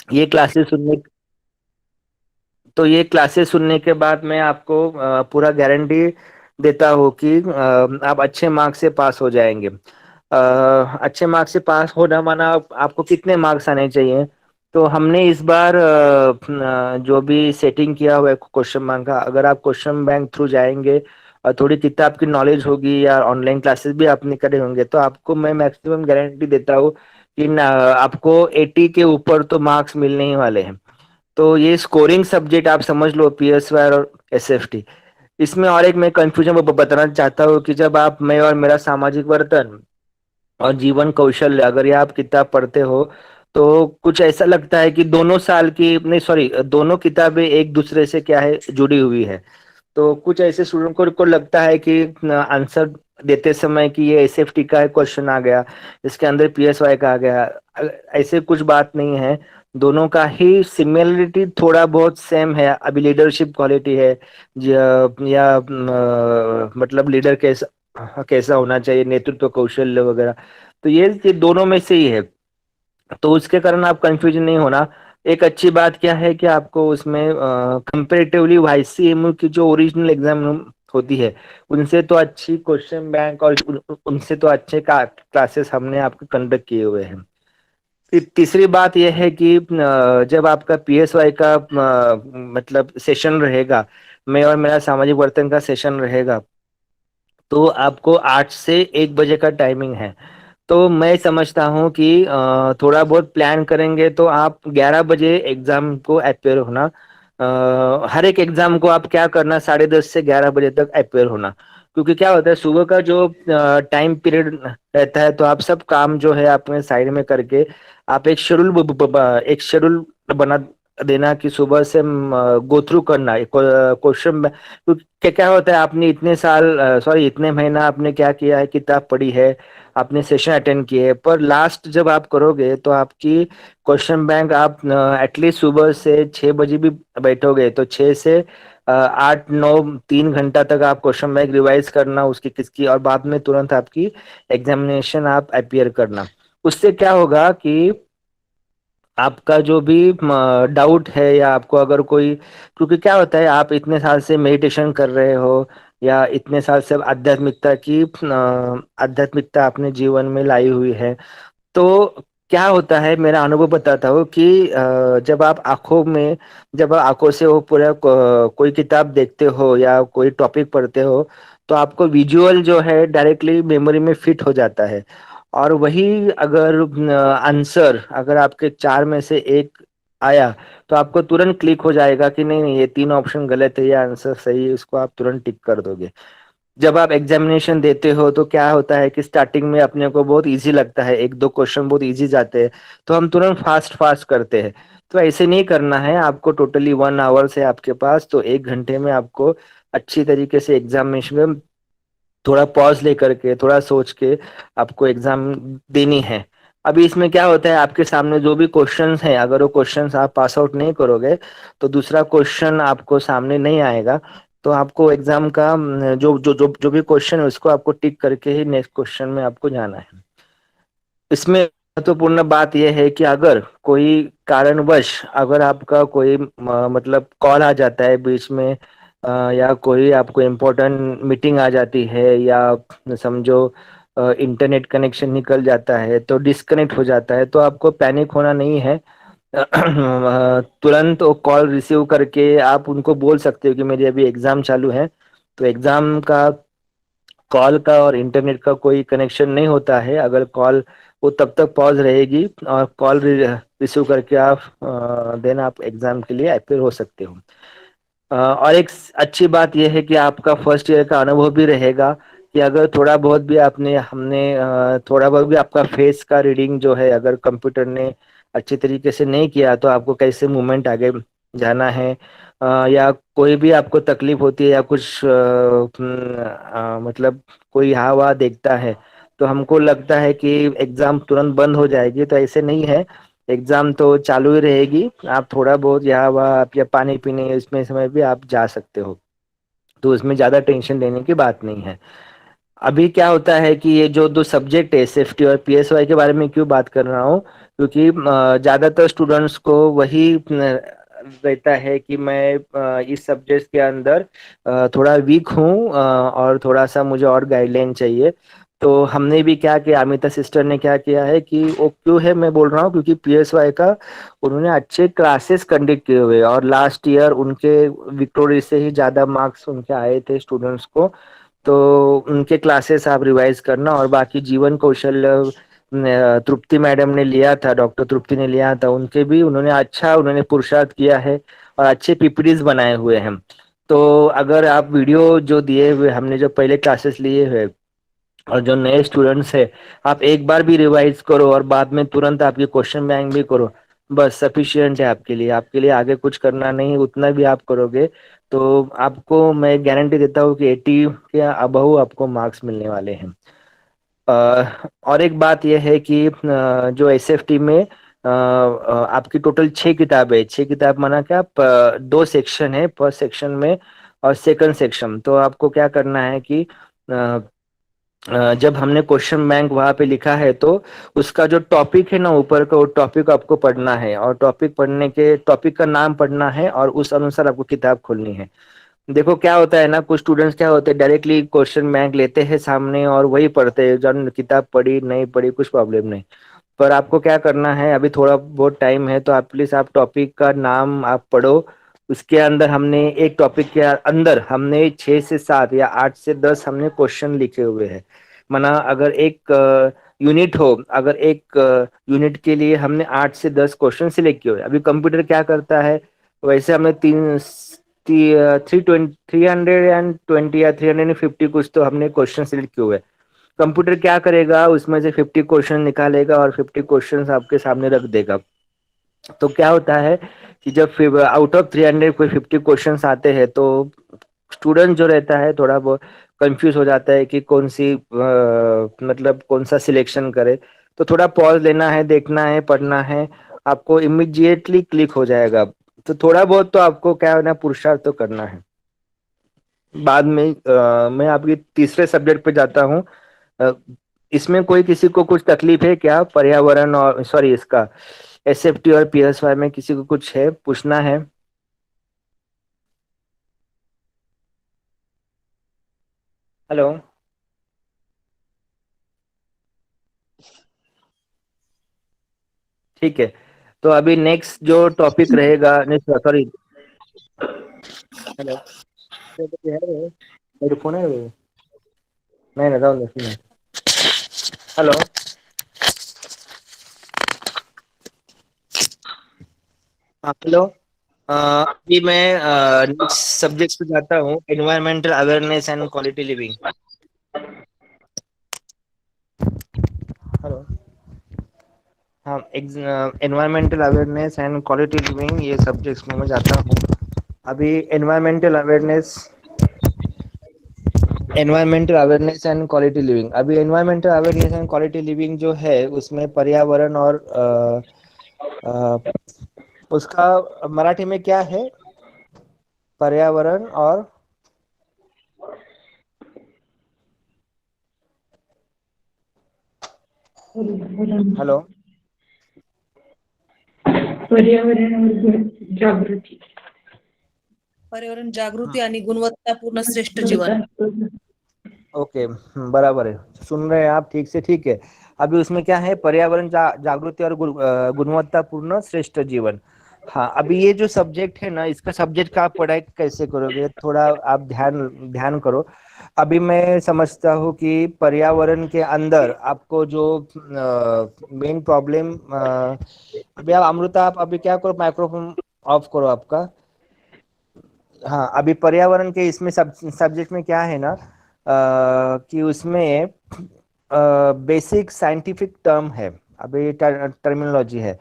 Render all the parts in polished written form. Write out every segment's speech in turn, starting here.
ये क्लासेस सुनने ये क्लासेस सुनने के बाद मैं आपको पूरा गारंटी देता हूँ कि आप अच्छे मार्क्स से पास हो जाएंगे। अच्छे मार्क्स से पास होना माना आपको कितने मार्क्स आने चाहिए। तो हमने इस बार जो भी सेटिंग किया हुआ है क्वेश्चन बैंक का, अगर आप क्वेश्चन बैंक थ्रू जाएंगे और थोड़ी किताब की नॉलेज होगी या ऑनलाइन क्लासेस भी आपने करे होंगे, तो आपको मैं मैक्सिमम गारंटी देता हूँ कि आपको 80 के ऊपर तो मार्क्स मिलने ही वाले हैं। तो ये स्कोरिंग सब्जेक्ट आप समझ लो, पीएसवाई और एसएफटी। इसमें और एक मैं कंफ्यूजन बताना चाहता हूँ कि जब आप मैं और मेरा सामाजिक वर्तन और जीवन कौशल्य अगर ये आप किताब पढ़ते हो, तो कुछ ऐसा लगता है कि दोनों साल की नहीं, सॉरी, दोनों किताबें एक दूसरे से क्या है, जुड़ी हुई है। तो कुछ ऐसे स्टूडेंट को लगता है कि आंसर देते समय कि ये एसएफटी का क्वेश्चन आ गया, इसके अंदर पीएसवाई का आ गया। ऐसे कुछ बात नहीं है। दोनों का ही सिमिलरिटी थोड़ा बहुत सेम है। अभी लीडरशिप क्वालिटी है या मतलब लीडर कैसा कैसा होना चाहिए, नेतृत्व कौशल्य वगैरह। तो ये दोनों में से ही है। तो उसके कारण आप कंफ्यूजन नहीं होना। एक अच्छी बात क्या है कि आपको उसमें कंपेरेटिवली वाईसीएमयू की जो ओरिजिनल एग्जाम होती है, उनसे तो अच्छी क्वेश्चन बैंक और उनसे तो अच्छे क्लासेस हमने आपको कंडक्ट किए हुए हैं। फिर तीसरी बात यह है कि जब आपका पीएसवाई का मतलब सेशन रहेगा, मैं और मेरा सामाजिक वर्तन का सेशन रहेगा, तो आपको 8 से 1 बजे का टाइमिंग है। तो मैं समझता हूँ कि थोड़ा बहुत प्लान करेंगे तो आप 11 बजे एग्जाम को अपेयर होना। हर एक एग्जाम को आप क्या करना, 10:30 से 11 बजे तक अपेयर होना। क्योंकि क्या होता है, सुबह का जो टाइम पीरियड रहता है, तो आप सब काम जो है अपने साइड में करके आप एक शेड्यूल बना देना कि सुबह से गो थ्रू करना क्वेश्चन। क्या क्या होता है, आपने इतने साल, सॉरी, इतने महीना आपने क्या किया है, किताब पढ़ी है, आपने सेशन अटेंड किए, पर लास्ट जब आप करोगे तो आपकी क्वेश्चन बैंक आप एटलीस्ट सुबह से 6 बजे भी बैठोगे तो 6 से 8 9 3 घंटा तक आप क्वेश्चन बैंक रिवाइज करना उसकी किसकी, और बाद में तुरंत आपकी एग्जामिनेशन आप अपियर करना। उससे क्या होगा कि आपका जो भी डाउट है या आपको अगर कोई, क्योंकि क्या होता है, आप इतने साल से मेडिटेशन कर रहे हो या इतने साल से आध्यात्मिकता अपने जीवन में लाई हुई है, तो क्या होता है, मेरा अनुभव बताता हूँ कि जब आप आंखों से वो पूरा कोई किताब देखते हो या कोई टॉपिक पढ़ते हो, तो आपको विजुअल जो है डायरेक्टली मेमोरी में फिट हो जाता है। और वही अगर आंसर अगर आपके चार में से एक आया, तो आपको तुरंत क्लिक हो जाएगा कि नहीं नहीं, ये तीन ऑप्शन गलत है, ये आंसर सही है, इसको आप तुरंत टिक कर दोगे। जब आप एग्जामिनेशन देते हो तो क्या होता है कि स्टार्टिंग में अपने को बहुत इजी लगता है, एक दो क्वेश्चन बहुत इजी जाते हैं, तो हम तुरंत फास्ट फास्ट करते हैं। तो ऐसे नहीं करना है आपको। टोटली 1 आवर है आपके पास, तो 1 घंटे में आपको अच्छी तरीके से एग्जामिनेशन में थोड़ा पॉज लेकर के, थोड़ा सोच के आपको एग्जाम देनी है। अभी इसमें क्या होता है, आपके सामने जो भी क्वेश्चंस हैं, अगर वो क्वेश्चंस आप पास आउट नहीं करोगे, तो दूसरा क्वेश्चन आपको सामने नहीं आएगा। तो आपको एग्जाम का जो भी क्वेश्चन है उसको आपको टिक करके ही नेक्स्ट क्वेश्चन में आपको जाना है। इसमें महत्वपूर्ण बात यह है कि अगर कोई कारणवश अगर आपका कोई मतलब कॉल आ जाता है बीच में, या कोई आपको इम्पोर्टेंट मीटिंग आ जाती है, या समझो इंटरनेट कनेक्शन निकल जाता है, तो डिस्कनेक्ट हो जाता है, तो आपको पैनिक होना नहीं है। तुरंत वो कॉल रिसीव करके आप उनको बोल सकते हो कि मेरी अभी एग्जाम चालू है। तो एग्जाम का कॉल का और इंटरनेट का कोई कनेक्शन नहीं होता है। अगर कॉल, वो तब तक पॉज रहेगी, और कॉल रिसीव करके आप देन आप एग्जाम के लिए अपेयर हो सकते हो। और एक अच्छी बात यह है कि आपका फर्स्ट ईयर का अनुभव भी रहेगा कि अगर थोड़ा बहुत भी थोड़ा बहुत भी आपका फेस का रीडिंग जो है, अगर कंप्यूटर ने अच्छे तरीके से नहीं किया, तो आपको कैसे मूवमेंट आगे जाना है, या कोई भी आपको तकलीफ होती है या कुछ मतलब कोई हवा देखता है, तो हमको लगता है कि एग्जाम तुरंत बंद हो जाएगी, तो ऐसे नहीं है। एग्जाम तो चालू ही रहेगी। आप थोड़ा बहुत यहाँ वहाँ आप या पानी पीने इसमें समय भी आप जा सकते हो। तो उसमें ज्यादा टेंशन लेने की बात नहीं है। अभी क्या होता है कि ये जो दो सब्जेक्ट है, सेफ्टी और पीएसवाई, के बारे में क्यों बात कर रहा हूँ, क्योंकि ज्यादातर स्टूडेंट्स को वही रहता है कि मैं इस सब्जेक्ट के अंदर थोड़ा वीक हूँ, और थोड़ा सा मुझे और गाइडलाइन चाहिए। तो हमने भी क्या किया, अमिता सिस्टर ने क्या किया है कि वो क्यों है मैं बोल रहा हूँ, क्योंकि पीएसवाई का उन्होंने अच्छे क्लासेस कंडक्ट किए हुए, और लास्ट ईयर उनके विक्टोरी से ही ज्यादा मार्क्स उनके आए थे स्टूडेंट्स को। तो उनके क्लासेस आप रिवाइज करना, और बाकी जीवन कौशल तृप्ति मैडम ने लिया था, डॉक्टर तृप्ति ने लिया था, उनके भी उन्होंने पुरुषार्थ किया है और अच्छे पीपीटीज बनाए हुए हैं। तो अगर आप वीडियो जो दिए हुए हमने जो पहले क्लासेस लिए हुए और जो नए स्टूडेंट्स है, आप एक बार भी रिवाइज करो और बाद में तुरंत आपकी क्वेश्चन बैंक भी करो, बस सफिशियंट है आपके लिए आगे कुछ करना नहीं, उतना भी आप करोगे तो आपको मैं गारंटी देता हूँ कि 80 के अबव आपको मार्क्स मिलने वाले हैं। और एक बात यह है कि जो एसएफटी में आपकी टोटल 6 किताबें, 6 किताब माना क्या, 2 सेक्शन है पर सेक्शन में, और सेकंड सेक्शन तो आपको क्या करना है कि जब हमने क्वेश्चन बैंक वहां पे लिखा है तो उसका जो टॉपिक है ना ऊपर का, वो टॉपिक आपको पढ़ना है, और टॉपिक का नाम पढ़ना है, और उस अनुसार आपको किताब खोलनी है। देखो क्या होता है ना, कुछ स्टूडेंट्स क्या होते हैं डायरेक्टली क्वेश्चन बैंक लेते हैं सामने और वही पढ़ते हैं, जब किताब पढ़ी नहीं पढ़ी कुछ प्रॉब्लम नहीं। पर आपको क्या करना है, अभी थोड़ा बहुत टाइम है तो आप प्लीज आप टॉपिक का नाम आप पढ़ो। उसके अंदर हमने एक टॉपिक के अंदर हमने 6 से 7 या 8 से 10 हमने क्वेश्चन लिखे हुए हैं। माना अगर एक यूनिट हो, अगर एक यूनिट के लिए हमने 8 से 10 क्वेश्चन सिलेक्ट किए हुए। अभी कंप्यूटर क्या करता है, वैसे हमने 320 या 350 कुछ तो हमने क्वेश्चन सिलेक्ट किए हुए। कंप्यूटर क्या करेगा, उसमें से 50 क्वेश्चन निकालेगा और 50 क्वेश्चन आपके सामने रख देगा। तो क्या होता है कि जब फिर आउट ऑफ 300 कोई 50 क्वेश्चंस आते हैं तो स्टूडेंट जो रहता है थोड़ा बहुत कंफ्यूज हो जाता है कि कौन सी मतलब कौन सा सिलेक्शन करे। तो थोड़ा पॉज लेना है, देखना है, पढ़ना है, आपको इमिडिएटली क्लिक हो जाएगा। तो थोड़ा बहुत तो आपको क्या है ना, पुरुषार्थ तो करना है। बाद में मैं आपकी तीसरे सब्जेक्ट पे जाता हूँ। अ, इसमें कोई किसी को कुछ तकलीफ है क्या, पर्यावरण और सॉरी इसका एसएफटी और पीएसवाई में किसी को कुछ है पूछना है? हेलो। ठीक है, तो अभी नेक्स्ट जो टॉपिक रहेगा, नहीं सॉरी। हेलो। हेडफोन है वो? नहीं ना, नहीं। हेलो। हाँ हेलो। अभी मैं नेक्स्ट सब्जेक्ट पे जाता हूँ, environmental awareness and quality living. Hello. हाँ, environmental awareness and quality living ये सब्जेक्ट्स में मैं जाता हूँ। अभी environmental awareness and quality living, अभी environmental awareness and quality living जो है उसमें पर्यावरण और उसका मराठी में क्या है, पर्यावरण और हेलो। पर्यावरण और जागृती। पर्यावरण जागृती आणि गुणवत्तापूर्ण श्रेष्ठ जीवन। ओके, बराबर है, सुन रहे हैं आप ठीक से, ठीक है। अभी उसमें क्या है, पर्यावरण जागृति और गुणवत्तापूर्ण श्रेष्ठ जीवन। हाँ, अभी ये जो सब्जेक्ट है ना, इसका सब्जेक्ट का आप पढ़ाई कैसे करोगे, थोड़ा आप ध्यान ध्यान करो। अभी मैं समझता हूँ कि पर्यावरण के अंदर आपको जो मेन प्रॉब्लम, अभी आप अमृता, आप अभी क्या करो, माइक्रोफोन ऑफ करो आपका। हाँ, अभी पर्यावरण के इसमें सब्जेक्ट में क्या है ना, कि उसमें बेसिक साइंटिफिक टर्म है, अभी टर्मिनोलॉजी है।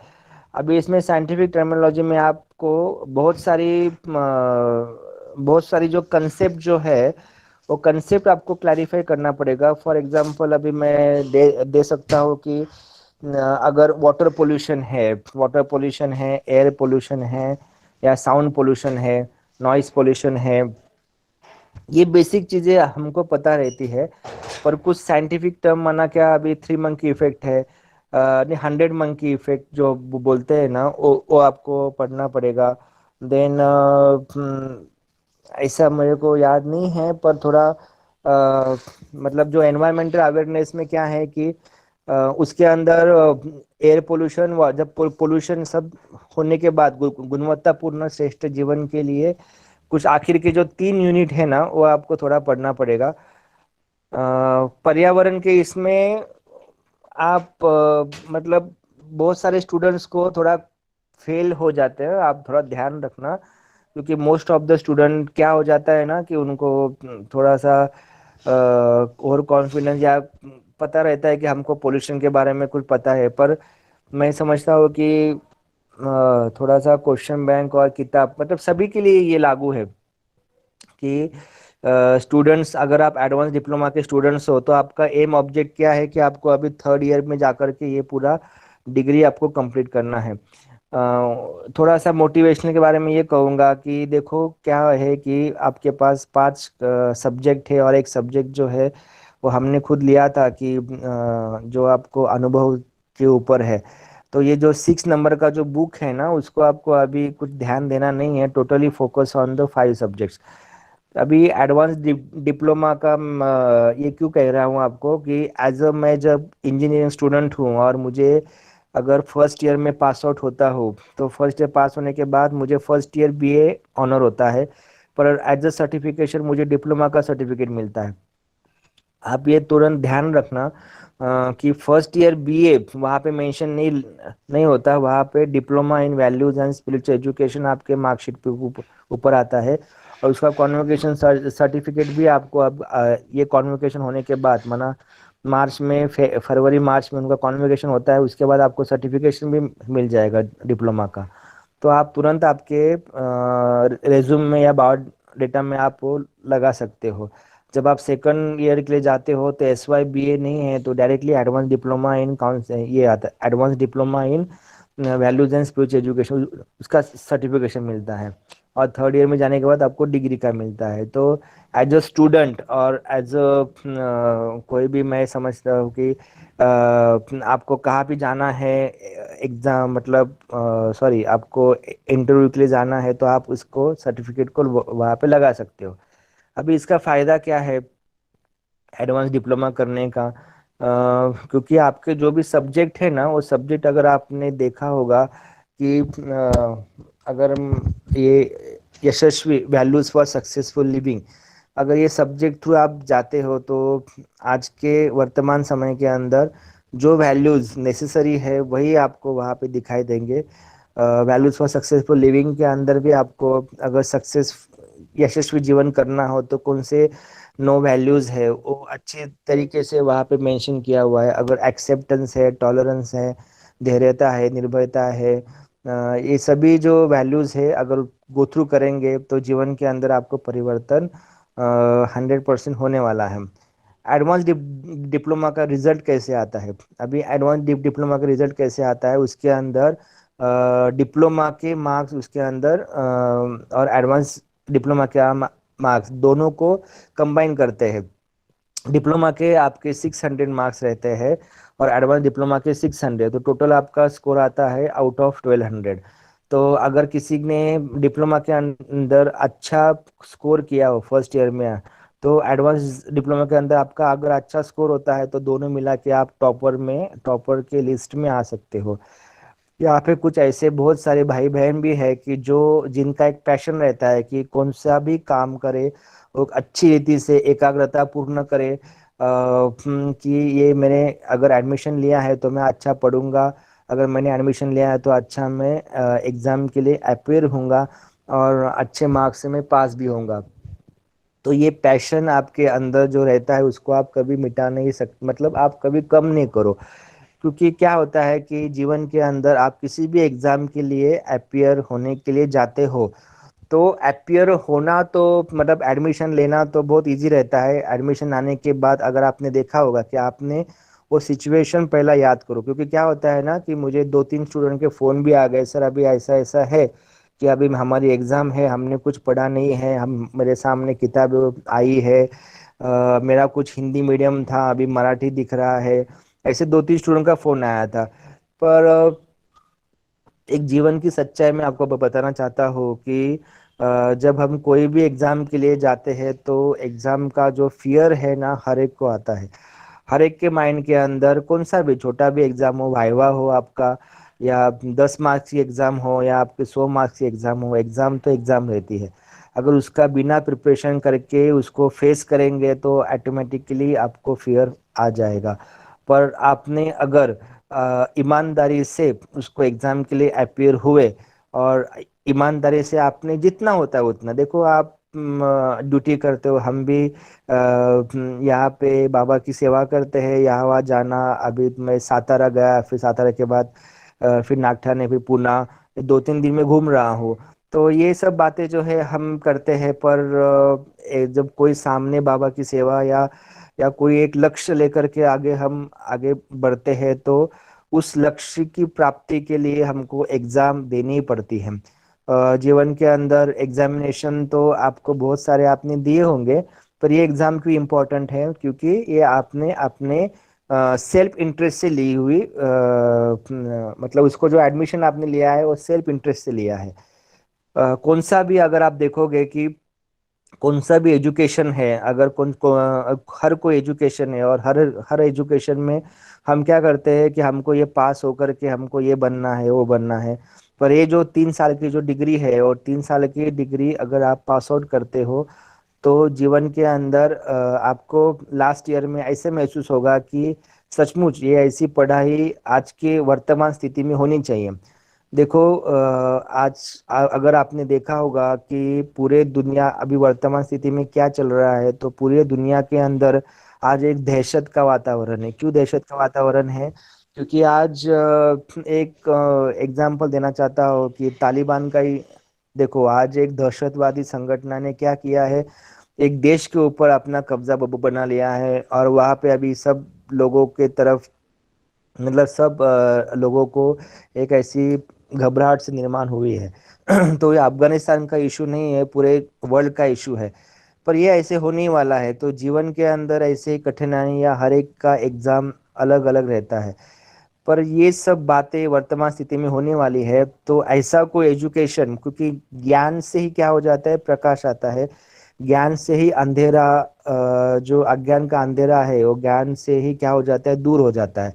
अभी इसमें साइंटिफिक टर्मिनोलॉजी में आपको बहुत सारी जो कंसेप्ट जो है वो कंसेप्ट आपको क्लैरिफाई करना पड़ेगा। फॉर एग्जांपल अभी मैं दे सकता हूँ कि अगर वाटर पोल्यूशन है, एयर पोल्यूशन है, या साउंड पोल्यूशन है, नॉइस पोल्यूशन है, ये बेसिक चीजें हमको पता रहती है। पर कुछ साइंटिफिक टर्म माना क्या, अभी थ्री मंकी इफेक्ट है, नहीं, 100 मंकी इफेक्ट जो बोलते हैं ना, वो आपको पढ़ना पड़ेगा। देन ऐसा मेरे को याद नहीं है, पर थोड़ा मतलब जो एनवायरमेंटल अवेयरनेस में क्या है कि उसके अंदर एयर पोल्यूशन, जब पोल्यूशन सब होने के बाद गुणवत्तापूर्ण श्रेष्ठ जीवन के लिए कुछ आखिर के जो 3 यूनिट है ना, वो आपको थोड़ा पढ़ना पड़ेगा। पर्यावरण के इसमें आप मतलब बहुत सारे स्टूडेंट्स को थोड़ा फेल हो जाते हैं, आप थोड़ा ध्यान रखना। क्योंकि मोस्ट ऑफ द स्टूडेंट क्या हो जाता है ना कि उनको थोड़ा सा ओवर कॉन्फिडेंस, या पता रहता है कि हमको पोल्यूशन के बारे में कुछ पता है, पर मैं समझता हूँ कि थोड़ा सा क्वेश्चन बैंक और किताब मतलब सभी के लिए ये लागू है कि स्टूडेंट्स, अगर आप एडवांस डिप्लोमा के स्टूडेंट्स हो तो आपका एम ऑब्जेक्ट क्या है कि आपको अभी 3rd ईयर में जाकर के ये पूरा डिग्री आपको कंप्लीट करना है। थोड़ा सा मोटिवेशनल के बारे में ये कहूँगा कि देखो क्या है कि आपके पास 5 सब्जेक्ट है, और एक सब्जेक्ट जो है वो हमने खुद लिया था कि जो आपको अनुभव के ऊपर है। तो ये जो 6 नंबर का जो बुक है ना, उसको आपको अभी कुछ ध्यान देना नहीं है, totally focus on the 5 subjects. अभी एडवांस डिप्लोमा का ये क्यों कह रहा हूँ आपको कि मैं जब इंजीनियरिंग स्टूडेंट हूँ और मुझे अगर फर्स्ट ईयर में पास आउट होता हूँ, तो फर्स्ट ईयर पास होने के बाद मुझे फर्स्ट ईयर बीए ऑनर होता है, पर एज अ सर्टिफिकेशन मुझे डिप्लोमा का सर्टिफिकेट मिलता है। आप ये तुरंत ध्यान रखना कि फर्स्ट ईयर बीए वहाँ पे मेंशन नहीं नहीं होता, वहाँ पे diploma in values and spiritual education आपके मार्कशीट पे ऊपर आता है। और उसका कॉन्वोकेशन सर्टिफिकेट भी आपको अब ये कॉन्वोकेशन होने के बाद, माना मार्च में, फरवरी मार्च में उनका कॉन्वोकेशन होता है, उसके बाद आपको सर्टिफिकेशन भी मिल जाएगा डिप्लोमा का। तो आप तुरंत आपके रेज्यूम में या बायोडेटा में आप वो लगा सकते हो। जब आप सेकंड ईयर के लिए जाते हो तो SY BA नहीं है, तो डायरेक्टली एडवांस डिप्लोमा इन कौन से ये आता है, advance diploma in values and spiritual education, उसका सर्टिफिकेशन मिलता है। और 3rd ईयर में जाने के बाद आपको डिग्री का मिलता है। तो एज अ स्टूडेंट और एज अ कोई भी, मैं समझता हूँ कि आपको कहाँ भी जाना है एग्जाम, मतलब सॉरी, आपको इंटरव्यू के लिए जाना है, तो आप उसको सर्टिफिकेट को वहाँ पे लगा सकते हो। अभी इसका फायदा क्या है एडवांस डिप्लोमा करने का? क्योंकि आपके जो भी सब्जेक्ट है ना, वो सब्जेक्ट अगर आपने देखा होगा कि अगर ये यशस्वी वैल्यूज फॉर सक्सेसफुल लिविंग, अगर ये सब्जेक्ट थ्रू आप जाते हो, तो आज के वर्तमान समय के अंदर जो वैल्यूज नेसेसरी है वही आपको वहाँ पे दिखाई देंगे। वैल्यूज फॉर सक्सेसफुल लिविंग के अंदर भी आपको, अगर सक्सेस यशस्वी जीवन करना हो तो कौन से नो वैल्यूज है वो अच्छे तरीके से वहाँ पे मेंशन किया हुआ है। अगर एक्सेप्टेंस है, टॉलरेंस है, धैर्यता है, निर्भयता है, ये सभी जो वैल्यूज है अगर गो थ्रू करेंगे तो जीवन के अंदर आपको परिवर्तन 100% होने वाला है। एडवांस डिप्लोमा का रिजल्ट कैसे आता है? अभी एडवांस डिप्लोमा का रिजल्ट कैसे आता है, उसके अंदर डिप्लोमा के मार्क्स उसके अंदर और एडवांस डिप्लोमा के मार्क्स दोनों को कंबाइन करते हैं। डिप्लोमा के आपके 600 मार्क्स रहते हैं और एडवांस डिप्लोमा के 600, तो टोटल आपका स्कोर आता है आउट ऑफ 1200। तो अगर किसी ने डिप्लोमा के अंदर अच्छा स्कोर किया हो फर्स्ट ईयर में, तो एडवांस डिप्लोमा के अंदर आपका अगर अच्छा स्कोर होता है तो दोनों मिला के आप टॉपर के लिस्ट में आ सकते हो। यहाँ पे कुछ ऐसे बहुत सारे भाई बहन भी है कि जो जिनका एक पैशन रहता है कि कौन सा भी काम करे वो अच्छी रीति से एकाग्रता पूर्ण करे, कि ये मैंने अगर एडमिशन लिया है तो मैं अच्छा पढ़ूंगा, अगर मैंने एडमिशन लिया है तो अच्छा मैं एग्जाम के लिए अपेयर होऊंगा और अच्छे मार्क्स से मैं पास भी होऊंगा। तो ये पैशन आपके अंदर जो रहता है उसको आप कभी मिटा नहीं सकते, मतलब आप कभी कम नहीं करो। क्योंकि क्या होता है कि जीवन के अंदर आप किसी भी एग्जाम के लिए अपियर होने के लिए जाते हो, तो अपियर होना तो मतलब एडमिशन लेना तो बहुत इजी रहता है। एडमिशन आने के बाद अगर आपने देखा होगा कि आपने वो सिचुएशन पहला याद करो, क्योंकि क्या होता है ना कि मुझे 2-3 स्टूडेंट के फ़ोन भी आ गए, सर अभी ऐसा ऐसा है कि अभी हमारी एग्ज़ाम है, हमने कुछ पढ़ा नहीं है, हम मेरे सामने किताब आई है, मेरा कुछ हिंदी मीडियम था अभी मराठी दिख रहा है, ऐसे 2-3 स्टूडेंट का फोन आया था। पर एक जीवन की सच्चाई मैं आपको बताना चाहता हूँ कि जब हम कोई भी एग्जाम के लिए जाते हैं तो एग्जाम का जो फियर है ना, हर एक को आता है। हर एक के माइंड के अंदर कौन सा भी छोटा भी एग्जाम हो, वाइवा हो आपका, या 10 मार्क्स की एग्जाम हो, या आपके 100 मार्क्स की एग्जाम हो, एग्जाम तो एग्जाम रहती है। अगर उसका बिना प्रिपरेशन करके उसको फेस करेंगे तो ऑटोमेटिकली आपको फियर आ जाएगा। पर आपने अगर ईमानदारी से उसको एग्जाम के लिए अपियर हुए, और ईमानदारी से आपने जितना होता है उतना, देखो आप ड्यूटी करते हो, हम भी यहाँ पे बाबा की सेवा करते हैं, यहाँ वहाँ जाना। अभी मैं सातारा गया, फिर सातारा के बाद फिर नागठाने, फिर पूना, 2-3 दिन में घूम रहा हूँ। तो ये सब बातें जो है हम करते हैं। पर जब कोई सामने बाबा की सेवा या कोई एक लक्ष्य लेकर के आगे हम आगे बढ़ते हैं, तो उस लक्ष्य की प्राप्ति के लिए हमको एग्जाम देनी ही पड़ती है। जीवन के अंदर एग्जामिनेशन तो आपको बहुत सारे आपने दिए होंगे, पर ये एग्जाम क्यों इम्पोर्टेंट है, क्योंकि ये आपने अपने सेल्फ इंटरेस्ट से ली हुई मतलब उसको जो एडमिशन आपने लिया है वो सेल्फ इंटरेस्ट से लिया है। कौन सा भी अगर आप देखोगे कि कौन सा भी एजुकेशन है, अगर हर कोई एजुकेशन है, और हर हर एजुकेशन में हम क्या करते हैं कि हमको ये पास होकर के हमको ये बनना है, वो बनना है। पर ये जो 3 साल की जो डिग्री है, और 3 साल की डिग्री अगर आप पास आउट करते हो, तो जीवन के अंदर आपको लास्ट ईयर में ऐसे महसूस होगा कि सचमुच ये ऐसी पढ़ाई आज के वर्तमान स्थिति में होनी चाहिए। देखो अगर आपने देखा होगा कि पूरे दुनिया अभी वर्तमान स्थिति में क्या चल रहा है, तो पूरे दुनिया के अंदर आज एक दहशत का वातावरण है। क्यों दहशत का वातावरण है? क्योंकि आज एक एग्जांपल देना चाहता हूँ कि तालिबान का ही देखो, आज एक दहशतवादी संगठन ने क्या किया है, एक देश के ऊपर अपना कब्जा बना लिया है, और वहां पे अभी सब लोगों के तरफ, मतलब सब लोगों को एक ऐसी घबराहट से निर्माण हुई है। तो ये अफगानिस्तान का इशू नहीं है, पूरे वर्ल्ड का इशू है। पर ये ऐसे होने ही वाला है। तो जीवन के अंदर ऐसे कठिनाइयां, हर एक का एग्जाम अलग अलग रहता है। पर ये सब बातें वर्तमान स्थिति में होने वाली है। तो ऐसा कोई एजुकेशन, क्योंकि ज्ञान से ही क्या हो जाता है, प्रकाश आता है। ज्ञान से ही अंधेरा, जो अज्ञान का अंधेरा है, वो ज्ञान से ही क्या हो जाता है, दूर हो जाता है।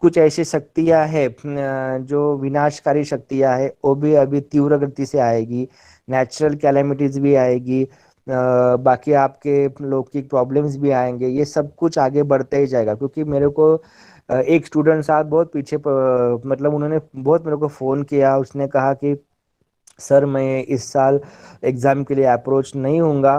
कुछ ऐसी शक्तियां हैं जो विनाशकारी शक्तियां है, वो भी अभी तीव्र गति से आएगी। नेचुरल कैलेमिटीज भी आएगी, बाकी आपके लौकिक प्रॉब्लम्स भी आएंगे। ये सब कुछ आगे बढ़ते ही जाएगा। क्योंकि मेरे को एक स्टूडेंट साहब बहुत पीछे मतलब उन्होंने बहुत मेरे को फ़ोन किया, उसने कहा कि सर मैं इस साल एग्ज़ाम के लिए अप्रोच नहीं होऊंगा,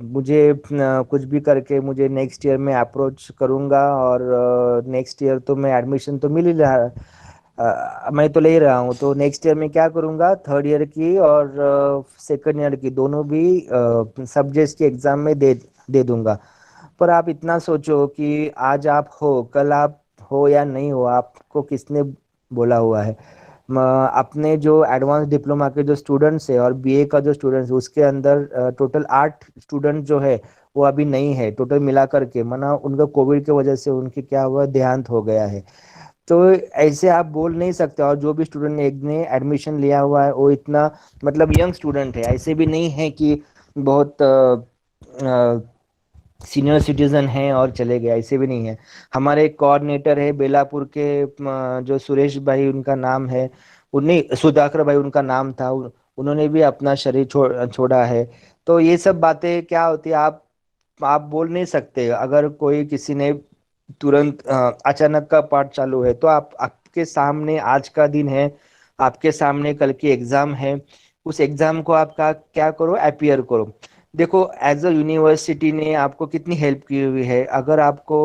मुझे कुछ भी करके मुझे नेक्स्ट ईयर में अप्रोच करूंगा, और नेक्स्ट ईयर तो मैं एडमिशन तो मिल ही रहा, मैं तो ले ही रहा हूँ, तो नेक्स्ट ईयर में क्या करूंगा, थर्ड ईयर की और सेकंड ईयर की दोनों भी सब्जेक्ट्स की एग्ज़ाम में दे दे दूंगा। पर आप इतना सोचो कि आज आप हो, कल आप हो या नहीं हो, आपको किसने बोला हुआ है? अपने जो एडवांस डिप्लोमा के जो स्टूडेंट्स है और बीए का जो स्टूडेंट्स है, उसके अंदर टोटल 8 स्टूडेंट जो है वो अभी नहीं है, टोटल मिला करके। मना उनका कोविड की वजह से उनके क्या हुआ, देहांत हो गया है। तो ऐसे आप बोल नहीं सकते। और जो भी स्टूडेंट ने एडमिशन लिया हुआ है वो इतना मतलब यंग स्टूडेंट है, ऐसे भी नहीं है कि बहुत सीनियर सिटीजन हैं और चले गए, ऐसे भी नहीं है। हमारे एक कोऑर्डिनेटर है बेलापुर के, जो सुरेश भाई उनका नाम है, उन्हें सुधाकर भाई उनका नाम था, उन्होंने भी अपना शरीर छोड़ा है। तो ये सब बातें क्या होती है, आप बोल नहीं सकते। अगर कोई किसी ने तुरंत अचानक का पाठ चालू है, तो आपके सामने आज का दिन है, आपके सामने कल की एग्जाम है, उस एग्जाम को आप क्या करो, अपियर करो। देखो एज अ यूनिवर्सिटी ने आपको कितनी हेल्प की हुई है। अगर आपको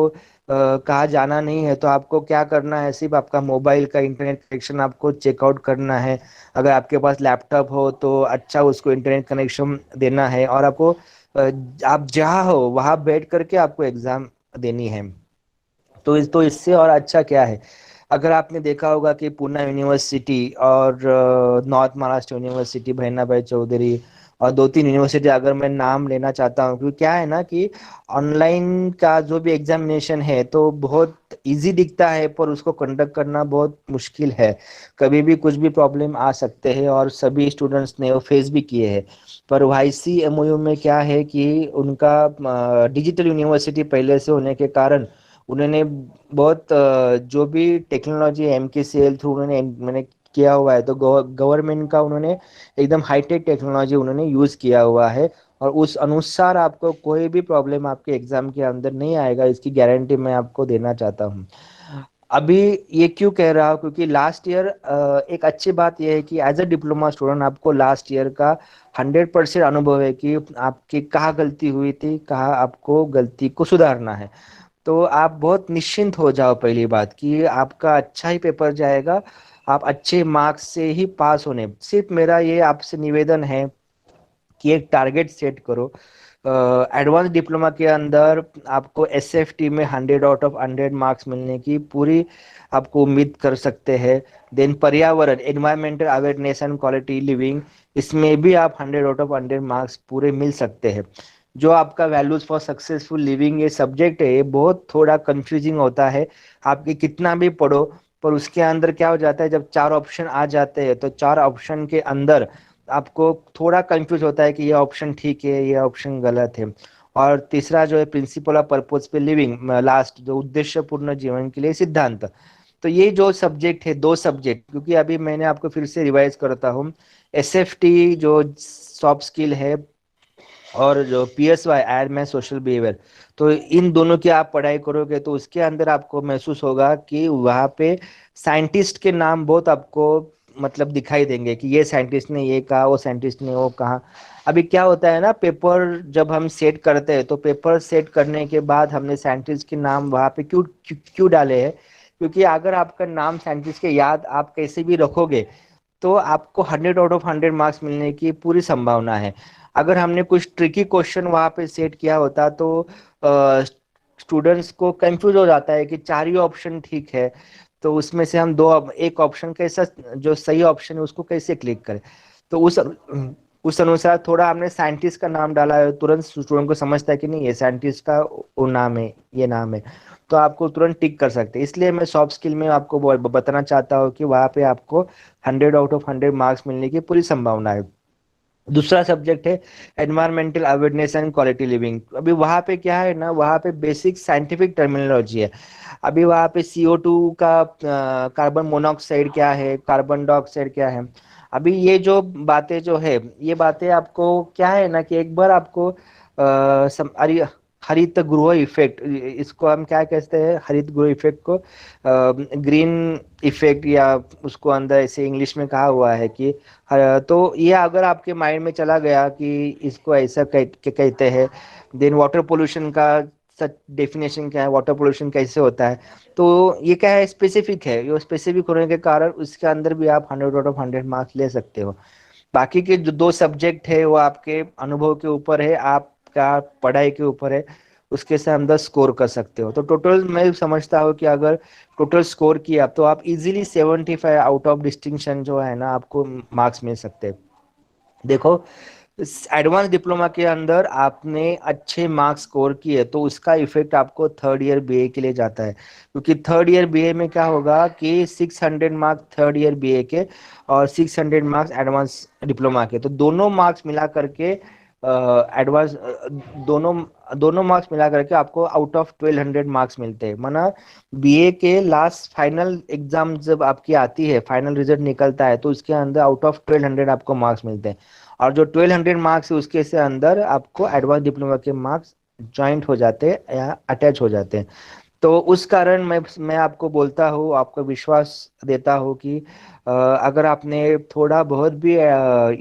कहाँ जाना नहीं है, तो आपको क्या करना है, सिर्फ आपका मोबाइल का इंटरनेट कनेक्शन आपको चेकआउट करना है। अगर आपके पास लैपटॉप हो तो अच्छा उसको इंटरनेट कनेक्शन देना है, और आपको आप जहाँ हो वहाँ बैठ करके आपको एग्जाम देनी है। तो इससे और अच्छा क्या है? अगर आपने देखा होगा कि पूना यूनिवर्सिटी और नॉर्थ महाराष्ट्र यूनिवर्सिटी, भैना भाई चौधरी, और 2-3 यूनिवर्सिटी अगर मैं नाम लेना चाहता हूँ, क्योंकि क्या है ना कि ऑनलाइन का जो भी एग्जामिनेशन है तो बहुत इजी दिखता है पर उसको कंडक्ट करना बहुत मुश्किल है। कभी भी कुछ भी प्रॉब्लम आ सकते हैं और सभी स्टूडेंट्स ने वो फेस भी किए हैं। पर YCMOU में क्या है कि उनका डिजिटल यूनिवर्सिटी पहले से होने के कारण उन्होंने बहुत जो भी टेक्नोलॉजी MKCL थ्रू उन्होंने मैंने किया हुआ है, तो गवर्नमेंट का उन्होंने एकदम हाईटेक टेक्नोलॉजी उन्होंने यूज किया हुआ है। और उस अनुसार आपको कोई भी प्रॉब्लम आपके एग्जाम के अंदर नहीं आएगा, इसकी गारंटी मैं आपको देना चाहता हूँ। अभी ये क्यों कह रहा हूँ, क्योंकि लास्ट ईयर एक अच्छी बात यह है कि एज अ डिप्लोमा स्टूडेंट आपको लास्ट ईयर का 100% अनुभव है कि आपकी कहाँ गलती हुई थी, कहाँ आपको गलती को सुधारना है। तो आप बहुत निश्चिंत हो जाओ, पहली बात कि आपका अच्छा ही पेपर जाएगा, आप अच्छे मार्क्स से ही पास होने। सिर्फ मेरा ये आपसे निवेदन है कि एक टारगेट सेट करो। एडवांस डिप्लोमा के अंदर आपको SFT में 100 आउट ऑफ 100 मार्क्स मिलने की पूरी आपको उम्मीद कर सकते हैं। देन पर्यावरण, environmental awareness and quality living, इसमें भी आप 100 आउट ऑफ 100 मार्क्स पूरे मिल सकते हैं। जो आपका वैल्यूज फॉर सक्सेसफुल लिविंग ये सब्जेक्ट है, ये बहुत थोड़ा कंफ्यूजिंग होता है। आपके कितना भी पढ़ो पर उसके अंदर क्या हो जाता है, जब 4 ऑप्शन आ जाते हैं तो 4 ऑप्शन के अंदर आपको थोड़ा कंफ्यूज होता है कि ये ऑप्शन ठीक है, ये ऑप्शन गलत है। और तीसरा जो है प्रिंसिपल ऑफ पर्पस पे लिविंग, लास्ट जो उद्देश्यपूर्ण जीवन के लिए सिद्धांत। तो ये जो सब्जेक्ट है, 2 सब्जेक्ट, क्योंकि अभी मैंने आपको फिर से रिवाइज करता हूँ, SFT जो सॉफ्ट स्किल है और जो PSY एड में सोशल बिहेवियर, तो इन दोनों की आप पढ़ाई करोगे तो उसके अंदर आपको महसूस होगा कि वहाँ पे साइंटिस्ट के नाम बहुत आपको मतलब दिखाई देंगे कि ये साइंटिस्ट ने ये कहा, वो साइंटिस्ट ने वो कहा। अभी क्या होता है ना, पेपर जब हम सेट करते हैं तो पेपर सेट करने के बाद हमने साइंटिस्ट के नाम वहाँ पे क्यों डाले हैं, क्योंकि अगर आपका नाम साइंटिस्ट के याद आप कैसे भी रखोगे तो आपको 100 आउट ऑफ 100 मार्क्स मिलने की पूरी संभावना है। अगर हमने कुछ ट्रिकी क्वेश्चन वहां पे सेट किया होता तो स्टूडेंट्स को कंफ्यूज हो जाता है कि 4 ही ऑप्शन ठीक है, तो उसमें से हम एक ऑप्शन कैसा, जो सही ऑप्शन है उसको कैसे क्लिक करें। तो उस अनुसार थोड़ा हमने साइंटिस्ट का नाम डाला है, तुरंत स्टूडेंट को समझता है कि नहीं ये साइंटिस्ट का वो नाम है, ये नाम है, तो आपको तुरंत टिक कर सकते हैं। इसलिए मैं सॉफ्ट स्किल में आपको बताना चाहता हूँ कि वहाँ पे आपको 100 आउट ऑफ 100 मार्क्स मिलने की पूरी संभावना है। दूसरा सब्जेक्ट है environmental awareness and quality living. अभी वहाँ पे क्या है ना, वहाँ पे बेसिक साइंटिफिक टर्मिनोलॉजी है। अभी वहाँ पे CO2 का, कार्बन मोनोऑक्साइड क्या है, कार्बन डाइऑक्साइड क्या है। अभी ये जो बातें जो है, ये बातें आपको क्या है ना कि एक बार आपको अरे हरित गृह इफेक्ट, इसको हम क्या कहते हैं, हरित गृह इफेक्ट को ग्रीन इफेक्ट, या उसको अंदर ऐसे इंग्लिश में कहा हुआ है कि तो ये अगर आपके माइंड में चला गया कि इसको ऐसा कहते हैं। देन वाटर पोल्यूशन का सच डेफिनेशन क्या है, वाटर पोल्यूशन कैसे होता है, तो ये क्या है, स्पेसिफिक है। ये स्पेसिफिक होने के कारण उसके अंदर भी आप 100 आउट ऑफ 100 मार्क्स ले सकते हो। बाकी के जो 2 सब्जेक्ट है वो आपके अनुभव के ऊपर है, आपका पढ़ाई के ऊपर है, उसके से अंदर स्कोर कर सकते हो। तो टोटल मैं समझता हूँ कि अगर टोटल स्कोर किया तो आप इजीली 75 आउट ऑफ डिस्टिंक्शन जो है ना आपको मार्क्स मिल सकते हैं। देखो, एडवांस डिप्लोमा के अंदर आपने अच्छे मार्क्स स्कोर किए तो उसका इफेक्ट आपको थर्ड ईयर BA के लिए जाता है, क्योंकि थर्ड ईयर BA में क्या होगा कि 600 मार्क्स थर्ड ईयर BA के और 600 मार्क्स एडवांस डिप्लोमा के, तो दोनों मार्क्स मिला करके एडवांस दोनों दोनों मार्क्स मिला करके आपको आउट ऑफ 1200 मार्क्स मिलते हैं। माना BA के लास्ट फाइनल एग्जाम जब आपकी आती है, फाइनल रिजल्ट निकलता है, तो उसके अंदर आउट ऑफ 1200 आपको मार्क्स मिलते हैं। और जो 1200 मार्क्स है उसके से अंदर आपको एडवांस डिप्लोमा के मार्क्स ज्वाइंट हो जाते हैं या अटैच हो जाते हैं। तो उस कारण मैं आपको बोलता हूँ, आपको विश्वास देता हूँ कि अगर आपने थोड़ा बहुत भी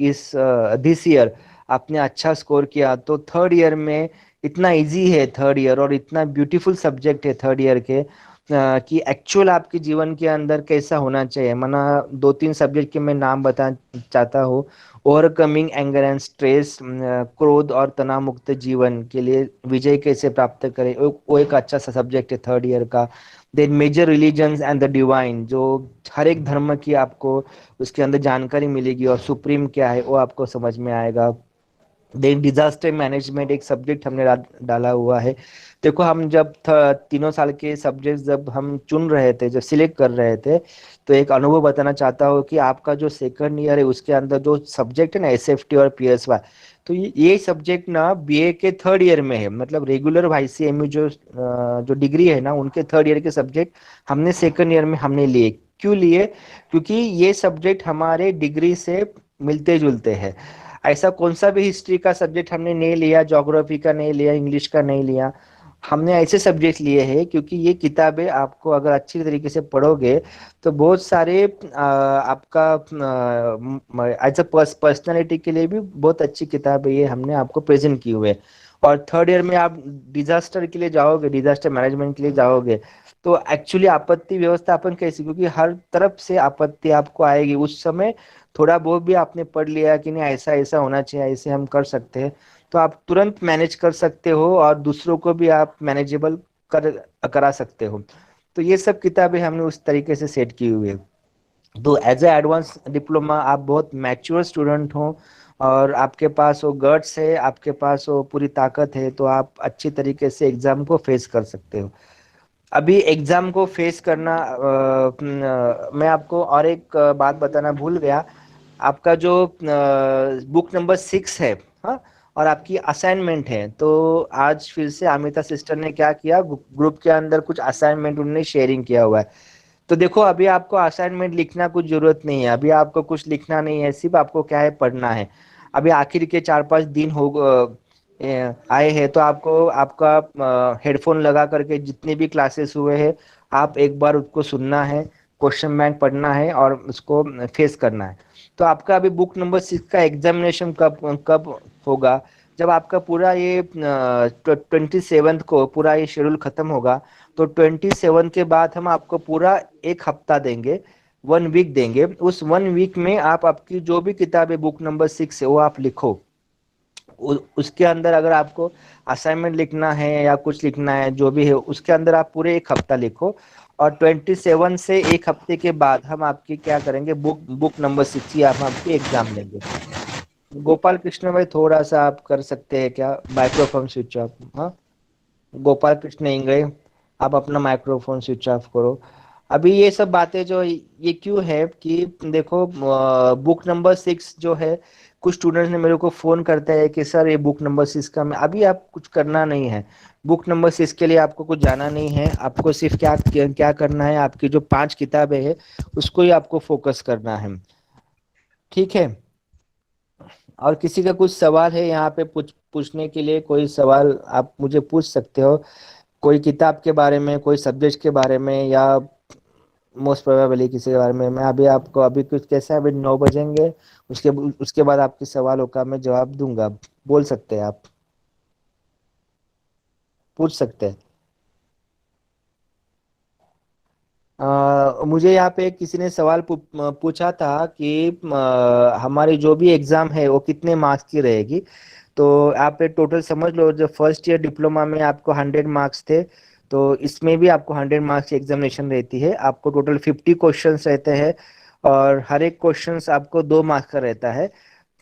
इस दिस ईयर आपने अच्छा स्कोर किया तो थर्ड ईयर में इतना इजी है थर्ड ईयर, और इतना ब्यूटीफुल सब्जेक्ट है थर्ड ईयर के कि एक्चुअल आपके जीवन के अंदर कैसा होना चाहिए। माना 2-3 सब्जेक्ट के मैं नाम बताना चाहता हूँ। ओवरकमिंग एंगर एंड स्ट्रेस, क्रोध और तनाव मुक्त जीवन के लिए विजय कैसे प्राप्त करें, वो एक अच्छा सा सब्जेक्ट है थर्ड ईयर का। Then major religions and the divine, जो हर एक धर्म की आपको उसके अंदर जानकारी मिलेगी और सुप्रीम क्या है वो आपको समझ में आएगा। देन डिजास्टर मैनेजमेंट एक सब्जेक्ट हमने डाला हुआ है। देखो हम जब तीनों साल के सब्जेक्ट जब हम चुन रहे थे, जब सिलेक्ट कर रहे थे, तो एक अनुभव बताना चाहता हूँ कि आपका जो सेकंड ईयर है उसके अंदर जो सब्जेक्ट है ना, एसएफटी और पीएसवाई, तो ये सब्जेक्ट ना बीए के थर्ड ईयर में है। मतलब रेगुलर वाईसीएमयू जो डिग्री है ना, उनके थर्ड ईयर के सब्जेक्ट हमने सेकंड ईयर में हमने लिए। क्यों लिए? क्योंकि ये सब्जेक्ट हमारे डिग्री से मिलते जुलते हैं। ऐसा कौन सा भी हिस्ट्री का सब्जेक्ट हमने नहीं लिया, ज्योग्राफी का नहीं लिया, इंग्लिश का नहीं लिया। हमने ऐसे सब्जेक्ट लिए हैं क्योंकि ये किताबें आपको अगर अच्छी तरीके से पढ़ोगे तो बहुत सारे आपका एज अ पर्सनालिटी के लिए भी बहुत अच्छी किताब है, ये हमने आपको प्रेजेंट की हुई है। और थर्ड ईयर में आप डिजास्टर के लिए जाओगे, डिजास्टर मैनेजमेंट के लिए जाओगे, तो एक्चुअली आपत्ति व्यवस्थापन कैसे, क्योंकि हर तरफ से आपत्ति आपको आएगी उस समय। थोड़ा बहुत भी आपने पढ़ लिया कि नहीं ऐसा ऐसा होना चाहिए, ऐसे हम कर सकते हैं, तो आप तुरंत मैनेज कर सकते हो और दूसरों को भी आप मैनेजेबल कर करा सकते हो। तो ये सब किताबें हमने उस तरीके से सेट की हुई है। तो एज ए एडवांस डिप्लोमा आप बहुत मैच्योर स्टूडेंट हो और आपके पास वो गट्स है, आपके पास वो पूरी ताकत है, तो आप अच्छी तरीके से एग्जाम को फेस कर सकते हो। अभी एग्जाम को फेस करना मैं आपको और एक बात बताना भूल गया। आपका जो बुक नंबर 6 है, हाँ, और आपकी असाइनमेंट है, तो आज फिर से अमिता सिस्टर ने क्या किया, ग्रुप के अंदर कुछ असाइनमेंट उन्होंने शेयरिंग किया हुआ है। तो देखो अभी आपको असाइनमेंट लिखना कुछ जरूरत नहीं है, अभी आपको कुछ लिखना नहीं है, सिर्फ आपको क्या है, पढ़ना है। अभी आखिर के 4-5 दिन हो आए हैं, तो आपको आपका हेडफोन लगा करके जितने भी क्लासेस हुए हैं आप एक बार उसको सुनना है, क्वेश्चन बैंक पढ़ना है और उसको फेस करना है। तो आपका अभी बुक नंबर 6 का एग्जामिनेशन कब कब होगा? जब आपका पूरा ये 27 को पूरा ये शेड्यूल खत्म होगा, तो 27 के बाद हम आपको पूरा एक हफ्ता देंगे, 1 वीक देंगे। उस 1 वीक में आप आपकी जो भी किताब है बुक नंबर 6 है वो आप लिखो। उसके अंदर अगर आपको असाइनमेंट लिखना है या कुछ लिखना है जो भी है, उसके अंदर आप पूरे एक हफ्ता लिखो। और 27 से एक हफ्ते के बाद हम आपकी क्या करेंगे, बुक नंबर 6 की हम आपकी एग्जाम लेंगे। गोपाल कृष्ण भाई थोड़ा सा आप कर सकते हैं क्या, माइक्रोफोन स्विच ऑफ? हाँ, गोपाल कृष्ण इंगड़े, आप अपना माइक्रोफोन स्विच ऑफ करो। अभी ये सब बातें जो ये क्यों है कि देखो बुक नंबर 6 जो है, कुछ स्टूडेंट्स ने मेरे को फोन करते हैं कि सर ये बुक नंबर 6 का मैं, अभी आप कुछ करना नहीं है। बुक नंबर 6 के लिए आपको कुछ जाना नहीं है, आपको सिर्फ क्या क्या करना है, आपकी जो 5 किताबें हैं उसको ही आपको फोकस करना है। ठीक है? और किसी का कुछ सवाल है यहाँ पे पूछने के लिए? कोई सवाल आप मुझे पूछ सकते हो, कोई किताब के बारे में, कोई सब्जेक्ट के बारे में, या मोस्ट प्रोबेबली किसी के बारे में। मैं अभी आपको, अभी कुछ कैसे, अभी 9 बजेंगे, उसके उसके बाद आपके सवालों का मैं जवाब दूंगा। बोल सकते हैं आप, पूछ सकते हैं। मुझे यहाँ पे किसी ने सवाल पूछा था कि हमारी जो भी एग्जाम है वो कितने मार्क्स की रहेगी। तो आप एक टोटल समझ लो, जब फर्स्ट ईयर डिप्लोमा में आपको 100 मार्क्स थे, तो इसमें भी आपको 100 मार्क्स की एग्जामिनेशन रहती है। आपको टोटल 50 क्वेश्चंस रहते हैं और हर एक क्वेश्चंस आपको 2 मार्क्स का रहता है।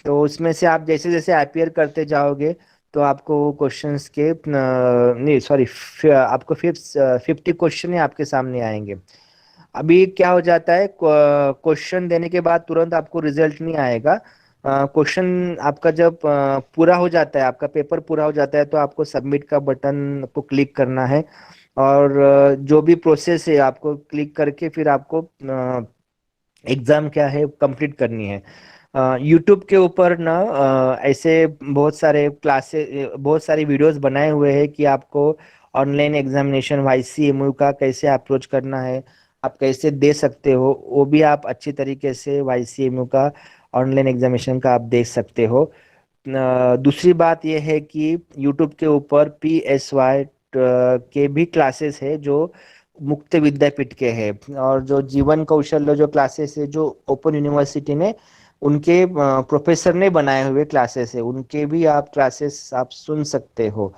तो उसमें से आप जैसे जैसे अपियर करते जाओगे तो आपको क्वेश्चंस के नहीं सॉरी, आपको 50 क्वेश्चन ही आपके सामने आएंगे। अभी क्या हो जाता है, क्वेश्चन देने के बाद तुरंत आपको रिजल्ट नहीं आएगा। क्वेश्चन आपका जब पूरा हो जाता है, आपका पेपर पूरा हो जाता है, तो आपको सबमिट का बटन को क्लिक करना है और जो भी प्रोसेस है आपको क्लिक करके फिर आपको एग्जाम क्या है कंप्लीट करनी है। यूट्यूब के ऊपर ना ऐसे बहुत सारे क्लासेस, बहुत सारी वीडियोस बनाए हुए हैं कि आपको ऑनलाइन एग्जामिनेशन वाईसीएमयू का कैसे अप्रोच करना है, आप कैसे दे सकते हो, वो भी आप अच्छी तरीके से वाईसीएमयू का ऑनलाइन एग्जामिनेशन का आप देख सकते हो। दूसरी बात यह है कि यूट्यूब के ऊपर पीएसवाई के भी क्लासेस है जो मुक्त विद्यापीठ के हैं, और जो जीवन कौशल जो क्लासेस है जो ओपन यूनिवर्सिटी ने उनके प्रोफेसर ने बनाए हुए क्लासेस है, उनके भी आप क्लासेस आप सुन सकते हो।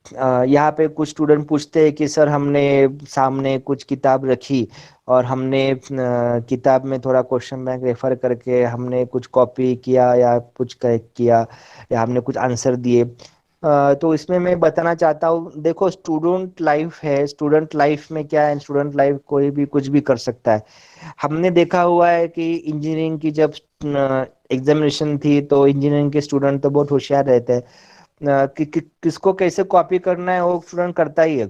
यहाँ पे कुछ स्टूडेंट पूछते हैं कि सर हमने सामने कुछ किताब रखी और हमने किताब में थोड़ा क्वेश्चन बैंक रेफर करके हमने कुछ कॉपी किया या कुछ किया, या हमने कुछ आंसर दिए। तो इसमें मैं बताना चाहता हूँ, देखो स्टूडेंट लाइफ है, स्टूडेंट लाइफ में क्या है, स्टूडेंट लाइफ कोई भी कुछ भी कर सकता है। हमने देखा हुआ है कि इंजीनियरिंग की जब एग्जामिनेशन थी तो इंजीनियरिंग के स्टूडेंट तो बहुत होशियार रहते हैं, किसको कैसे कॉपी करना है वो स्टूडेंट करता ही है।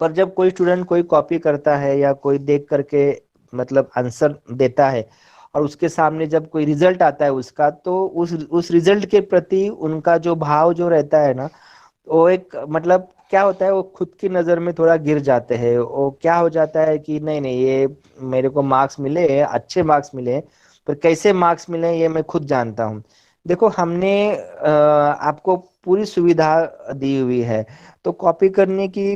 पर जब कोई स्टूडेंट कोई कॉपी करता है या कोई देख करके मतलब आंसर देता है, और उसके सामने जब कोई रिजल्ट आता है उसका, तो उस रिजल्ट के प्रति उनका जो भाव जो रहता है ना, वो एक मतलब क्या होता है, वो खुद की नजर में थोड़ा गिर जाते हैं। वो क्या हो जाता है कि नहीं नहीं, ये मेरे को मार्क्स मिले हैं, अच्छे मार्क्स मिले हैं, पर कैसे मार्क्स मिले हैं ये मैं खुद जानता हूँ। देखो हमने आपको पूरी सुविधा दी हुई है, तो कॉपी करने की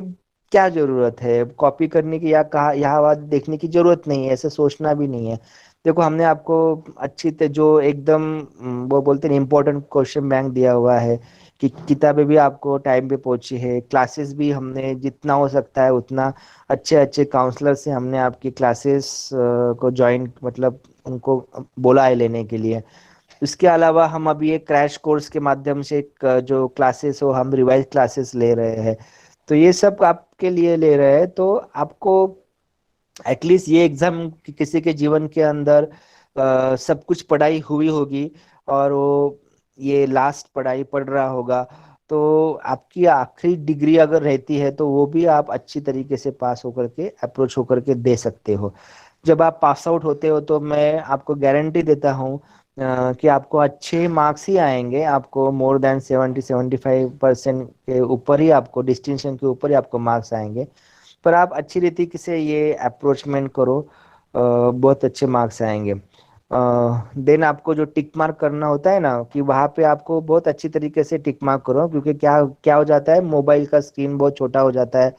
क्या जरूरत है, कॉपी करने की या कहा यहाँ बात देखने की जरूरत नहीं है, ऐसे सोचना भी नहीं है। देखो हमने आपको जो एकदम वो बोलते हैं इम्पोर्टेंट क्वेश्चन बैंक दिया हुआ है, कि किताबें भी आपको टाइम पे पहुंची है, क्लासेस भी हमने जितना हो सकता है उतना अच्छे अच्छे काउंसलर से हमने आपकी क्लासेस को ज्वाइन मतलब उनको बोला है लेने के लिए। इसके अलावा हम अभी एक क्रैश कोर्स के माध्यम से एक जो क्लासेस हो हम रिवाइज क्लासेस ले रहे हैं। तो ये सब आपके लिए ले रहे हैं, तो आपको एटलीस्ट ये एग्जाम किसी के जीवन के अंदर सब कुछ पढ़ाई हुई होगी, और वो ये लास्ट पढ़ाई पढ़ रहा होगा, तो आपकी आखिरी डिग्री अगर रहती है तो वो भी आप अच्छी तरीके से पास होकर के अप्रोच होकर के दे सकते हो। जब आप पास आउट होते हो तो मैं आपको गारंटी देता हूँ कि आपको अच्छे मार्क्स ही आएंगे, आपको मोर देन 70-75% के ऊपर ही, आपको डिस्टिंक्शन के ऊपर ही आपको मार्क्स आएंगे। पर आप अच्छी रीति से ये अप्रोचमेंट करो, बहुत अच्छे मार्क्स आएंगे। देन आपको जो टिक मार्क करना होता है ना, कि वहाँ पे आपको बहुत अच्छी तरीके से टिक मार्क करो, क्योंकि क्या क्या हो जाता है, मोबाइल का स्क्रीन बहुत छोटा हो जाता है,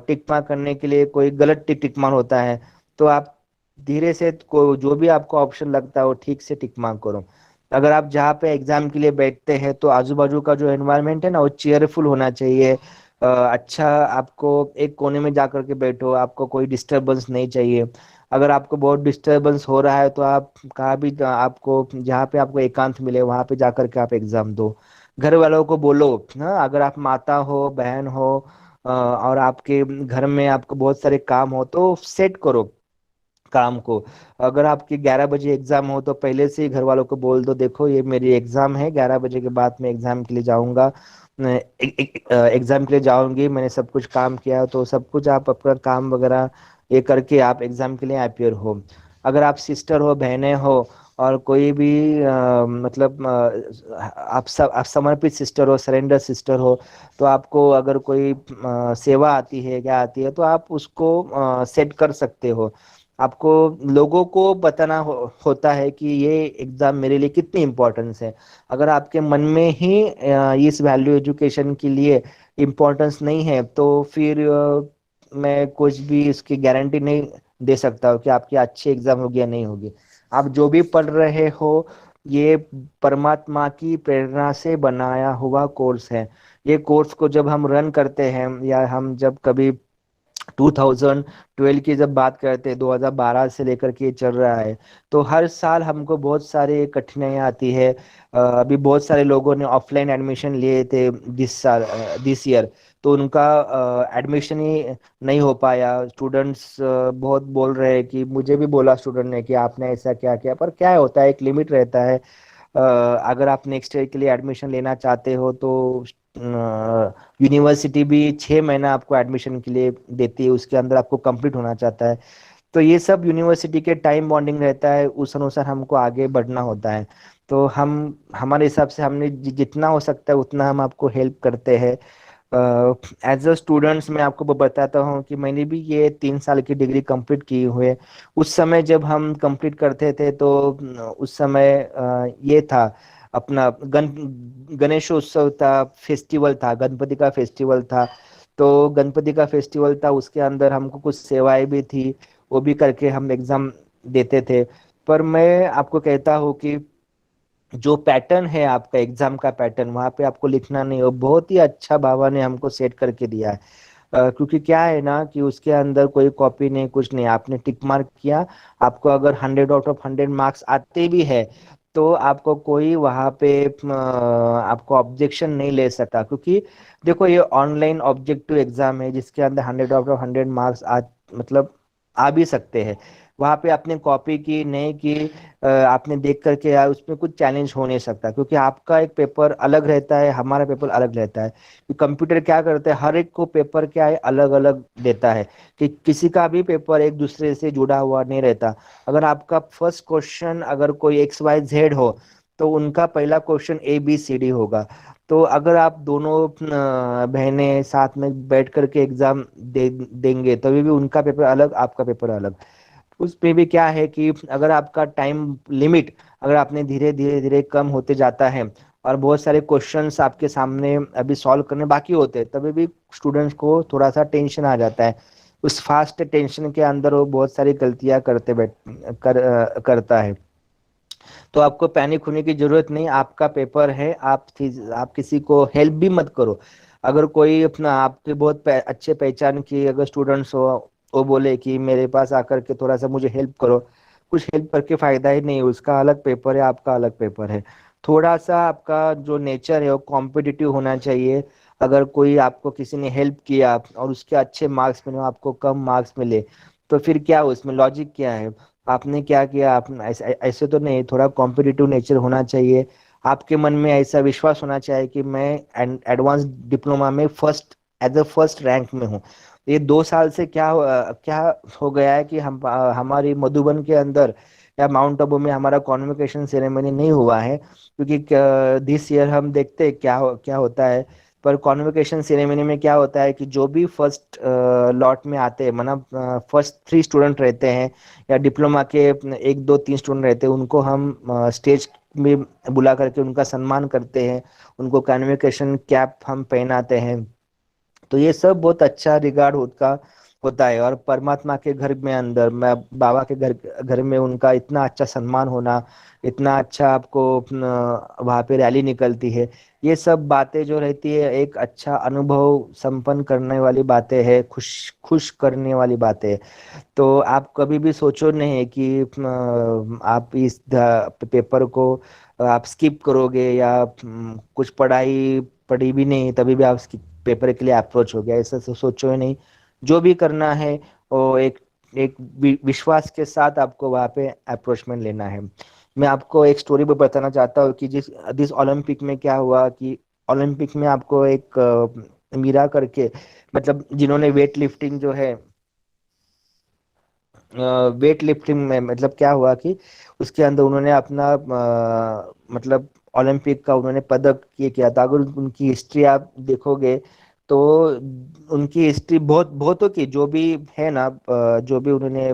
टिक मार्क करने के लिए कोई गलत टिक टिक मार्क होता है। तो आप धीरे से को जो भी आपको ऑप्शन लगता है वो ठीक से टिक मार्क करो। अगर आप जहाँ पे एग्जाम के लिए बैठते हैं तो आजू बाजू का जो एनवायरनमेंट है ना वो चेयरफुल होना चाहिए। अच्छा, आपको एक कोने में जा करके बैठो, आपको कोई डिस्टरबेंस नहीं चाहिए। अगर आपको बहुत डिस्टरबेंस हो रहा है तो आप कहाँ भी आपको जहाँ पे आपको एकांत मिले वहां पे जा करके आप एग्जाम दो। घर वालों को बोलो ना, अगर आप माता हो, बहन हो, और आपके घर में आपको बहुत सारे काम हो तो सेट करो काम को। अगर आपकी 11 बजे एग्जाम हो तो पहले से ही घर वालों को बोल दो, देखो ये मेरी एग्जाम है, 11 बजे के बाद मैं एग्जाम के लिए जाऊंगा, एग्जाम के लिए जाऊंगी, मैंने सब कुछ काम किया है, तो सब कुछ आप अपना काम वगैरह ये करके आप एग्जाम के लिए अपियर हो। अगर आप सिस्टर हो, बहनें हो, और कोई भी मतलब आप समर्पित सिस्टर हो, सरेंडर सिस्टर हो, तो आपको अगर कोई सेवा आती है, क्या आती है, तो आप उसको सेट कर सकते हो। आपको लोगों को बताना होता है कि ये एग्जाम मेरे लिए कितनी इम्पोर्टेंस है। अगर आपके मन में ही इस वैल्यू एजुकेशन के लिए इम्पोर्टेंस नहीं है तो फिर मैं कुछ भी इसकी गारंटी नहीं दे सकता हूँ कि आपकी अच्छी एग्जाम होगी या नहीं होगी। आप जो भी पढ़ रहे हो, ये परमात्मा की प्रेरणा से बनाया हुआ कोर्स है। ये कोर्स को जब हम रन करते हैं, या हम जब कभी 2012 की जब बात करते हैं, 2012 से लेकर के चल रहा है, तो हर साल हमको बहुत सारे कठिनाइयाँ आती है। अभी बहुत सारे लोगों ने ऑफलाइन एडमिशन लिए थे दिस ईयर, तो उनका एडमिशन ही नहीं हो पाया। स्टूडेंट्स बहुत बोल रहे हैं, कि मुझे भी बोला स्टूडेंट ने कि आपने ऐसा क्या किया, पर क्या होता है, एक लिमिट रहता है। अगर आप नेक्स्ट ईयर के लिए एडमिशन लेना चाहते हो तो यूनिवर्सिटी भी 6 महीना आपको एडमिशन के लिए देती है, उसके अंदर आपको कंप्लीट होना चाहता है। तो ये सब यूनिवर्सिटी के टाइम बॉन्डिंग रहता है, उस अनुसार हमको आगे बढ़ना होता है। तो हम हमारे हिसाब से हमने जितना हो सकता है उतना हम आपको हेल्प करते हैं। एज अ स्टूडेंट्स मैं आपको बताता हूँ कि मैंने भी ये 3 साल की डिग्री कंप्लीट की हुई। उस समय जब हम कंप्लीट करते थे तो उस समय ये था अपना गणेशोत्सव था, फेस्टिवल था, गणपति का फेस्टिवल था। तो गणपति का फेस्टिवल था, उसके अंदर हमको कुछ सेवाएं भी थी, वो भी करके हम एग्जाम देते थे। पर मैं आपको कहता हूँ कि जो पैटर्न है आपका एग्जाम का पैटर्न, वहां पे आपको लिखना नहीं हो, बहुत ही अच्छा बाबा ने हमको सेट करके दिया है। क्योंकि क्या है ना कि उसके अंदर कोई कॉपी नहीं, कुछ नहीं, आपने टिक मार्क किया, आपको अगर 100 आउट ऑफ 100 मार्क्स आते भी है तो आपको कोई वहां पे आपको ऑब्जेक्शन नहीं ले सकता, क्योंकि देखो ये ऑनलाइन ऑब्जेक्टिव एग्जाम है जिसके अंदर 100 आउट ऑफ 100 मार्क्स आ मतलब आ भी सकते हैं। वहां पे आपने कॉपी की नहीं की, आपने देख करके यार उसमें कुछ चैलेंज हो नहीं सकता, क्योंकि आपका एक पेपर अलग रहता है, हमारा पेपर अलग रहता है। कि कंप्यूटर क्या करता है, हर एक को पेपर क्या है अलग अलग देता है, कि किसी का भी पेपर एक दूसरे से जुड़ा हुआ नहीं रहता। अगर आपका फर्स्ट क्वेश्चन अगर कोई XYZ हो तो उनका पहला क्वेश्चन ABCD होगा। तो अगर आप दोनों बहनें साथ में बैठ करके एग्जाम देंगे तभी भी उनका पेपर अलग, आपका पेपर अलग। उसमें भी क्या है कि अगर आपका टाइम लिमिट अगर आपने धीरे धीरे धीरे कम होते जाता है और बहुत सारे क्वेश्चंस आपके सामने अभी सॉल्व करने बाकी होते हैं, तभी भी स्टूडेंट्स को थोड़ा सा टेंशन आ जाता है। उस फास्ट टेंशन के अंदर वो बहुत सारी गलतियां करता है। तो आपको पैनिक होने की जरूरत नहीं, आपका पेपर है, आप किसी को हेल्प भी मत करो। अगर कोई अपना आपके बहुत अच्छे पहचान की अगर स्टूडेंट्स हो, वो बोले कि मेरे पास आकर के थोड़ा सा मुझे हेल्प करो, कुछ हेल्प करके फायदा ही नहीं, उसका अलग पेपर है, आपका अलग पेपर है। थोड़ा सा आपका जो नेचर है वो कॉम्पिटिटिव होना चाहिए। अगर कोई आपको किसी ने हेल्प किया और उसके अच्छे मार्क्स मिले, आपको कम मार्क्स मिले, तो फिर क्या उसमें लॉजिक क्या है? आपने क्या किया, आप ऐसे ऐसे तो नहीं, थोड़ा कॉम्पिटिटिव नेचर होना चाहिए। आपके मन में ऐसा विश्वास होना चाहिए कि मैं एडवांस डिप्लोमा में first as a first rank में हूँ। ये 2 साल से क्या हो गया है कि हमारी मधुबन के अंदर या माउंट आबू में हमारा कॉन्वोकेशन सेरेमनी नहीं हुआ है, क्योंकि दिस ईयर हम देखते हैं क्या होता है। पर कॉन्वोकेशन सेरेमनी में क्या होता है कि जो भी फर्स्ट लॉट में आते हैं, मतलब फर्स्ट 3 स्टूडेंट रहते हैं या डिप्लोमा के 1 2 3 स्टूडेंट रहते हैं, उनको हम स्टेज में बुला करके उनका सम्मान करते हैं, उनको कन्वोकेशन कैप हम पहनाते हैं। तो ये सब बहुत अच्छा रिगार्ड उसका होता है। और परमात्मा के घर में अंदर मैं बाबा के घर घर में उनका इतना अच्छा सम्मान होना, इतना अच्छा आपको वहाँ पे रैली निकलती है, ये सब बातें जो रहती है एक अच्छा अनुभव संपन्न करने वाली बातें हैं, खुश खुश करने वाली बातें हैं। तो आप कभी भी सोचो नहीं कि आप इस पेपर को आप स्किप करोगे या कुछ पढ़ाई पढ़ी भी नहीं तभी भी आप पेपर के लिए अप्रोच हो गया, ऐसा सोचो ही नहीं। जो भी करना है वो एक एक विश्वास के साथ आपको वहाँ पे अप्रोचमेंट लेना है। मैं आपको एक स्टोरी भी बताना चाहता हूँ कि जिस ओलंपिक में क्या हुआ कि ओलंपिक में आपको एक मीरा करके, मतलब जिन्होंने वेट लिफ्टिंग जो है, वेट लिफ्टिंग में मतलब क्या हुआ कि उसके अंदर उन्होंने अपना मतलब ओलंपिक का उन्होंने पदक ये किया था। अगर उनकी हिस्ट्री आप देखोगे तो उनकी हिस्ट्री बहुतों की जो भी है ना, जो भी उन्होंने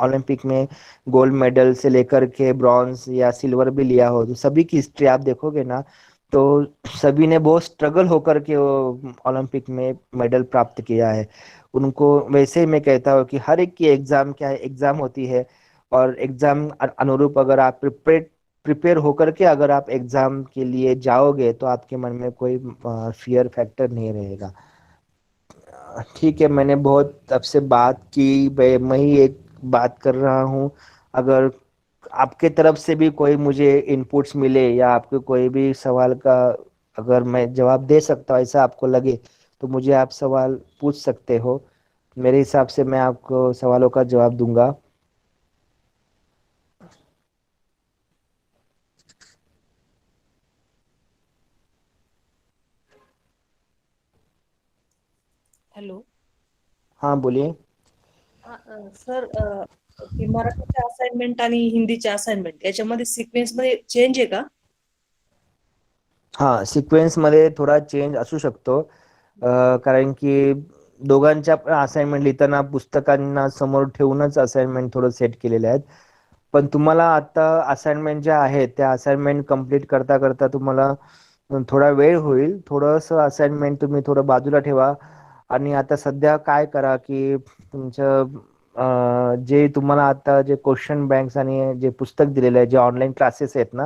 ओलंपिक में गोल्ड मेडल से लेकर के ब्रॉन्ज या सिल्वर भी लिया हो, तो सभी की हिस्ट्री आप देखोगे ना, तो सभी ने बहुत स्ट्रगल होकर के वो ओलंपिक में मेडल प्राप्त किया है। उनको वैसे ही मैं कहता हूँ कि हर एक की एग्जाम क्या है, एग्जाम होती है, और एग्जाम अनुरूप अगर आप प्रिपेयर होकर के अगर आप एग्जाम के लिए जाओगे तो आपके मन में कोई फियर फैक्टर नहीं रहेगा। ठीक है, मैंने बहुत आपसे बात की, मैं ही एक बात कर रहा हूँ। अगर आपके तरफ से भी कोई मुझे इनपुट्स मिले या आपके कोई भी सवाल का अगर मैं जवाब दे सकता हूँ ऐसा आपको लगे, तो मुझे आप सवाल पूछ सकते हो। मेरे हिसाब से मैं आपको सवालों का जवाब दूंगा। हॅलो. हाँ बोलिए। सर, ते मराठीचे असाइनमेंट आणि हिंदीचे असाइनमेंट याच्यामध्ये सिक्वेन्स मध्ये चेंज आहे का? हाँ, सिक्वेन्स मध्ये थोडा चेंज असू शकतो, कारण की दोघांच्या असाइनमेंट लिहिताना पुस्तकांना समोर ठेवूनच असाइनमेंट थोडं सेट केलेले आहेत. पण तुम्हाला आता असाइनमेंट ज्या आहेत त्या असाइनमेंट कंप्लीट करता करता तुम्हाला थोडा वेळ होईल, थोडंसं असाइनमेंट तुम्ही थोडं बाजूला ठेवा. आणि आता सध्या काय करा की तुमचं जे तुम्हाला आता जे क्वेश्चन बँक्स आणि जे पुस्तक दिलेलं आहे, जे ऑनलाईन क्लासेस आहेत ना,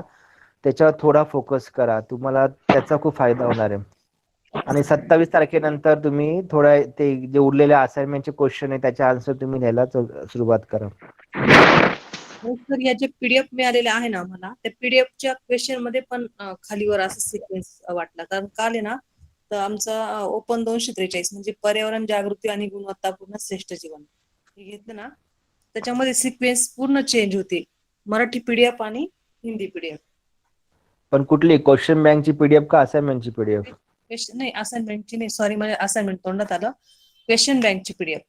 त्याच्यावर थोडा फोकस करा, तुम्हाला त्याचा खूप फायदा होणार आहे. आणि 27 तारखेनंतर तुम्ही थोडा ते जे उरलेले असाइनमेंटचे क्वेश्चन आहे त्याचे आन्सर तुम्ही लिहायला सुरुवात करा. हो सर, या जे पीडीएफ मिळालेले आहे ना आम्हाला, त्या पीडीएफच्या क्वेश्चन मध्ये पण खालीवर असं सिक्वेन्स वाटला. कारण काल आहे ना, तर आमचा ओपन 243 म्हणजे पर्यावरण जागृती आणि गुणवत्तापूर्ण श्रेष्ठ जीवन हे घेतलं ना, त्याच्यामध्ये सिक्वेन्स पूर्ण चेंज होते. मराठी पीडीएफ आणि हिंदी पीडीएफ. पण कुठली क्वेश्चन बँकची पीडीएफ का असाइनमेंटची पीडीएफ? क्वेश्चन नाही, असाइनमेंटची नाही, सॉरी, मला असाइनमेंट तोंडात आलं. क्वेश्चन बँकची पीडीएफ.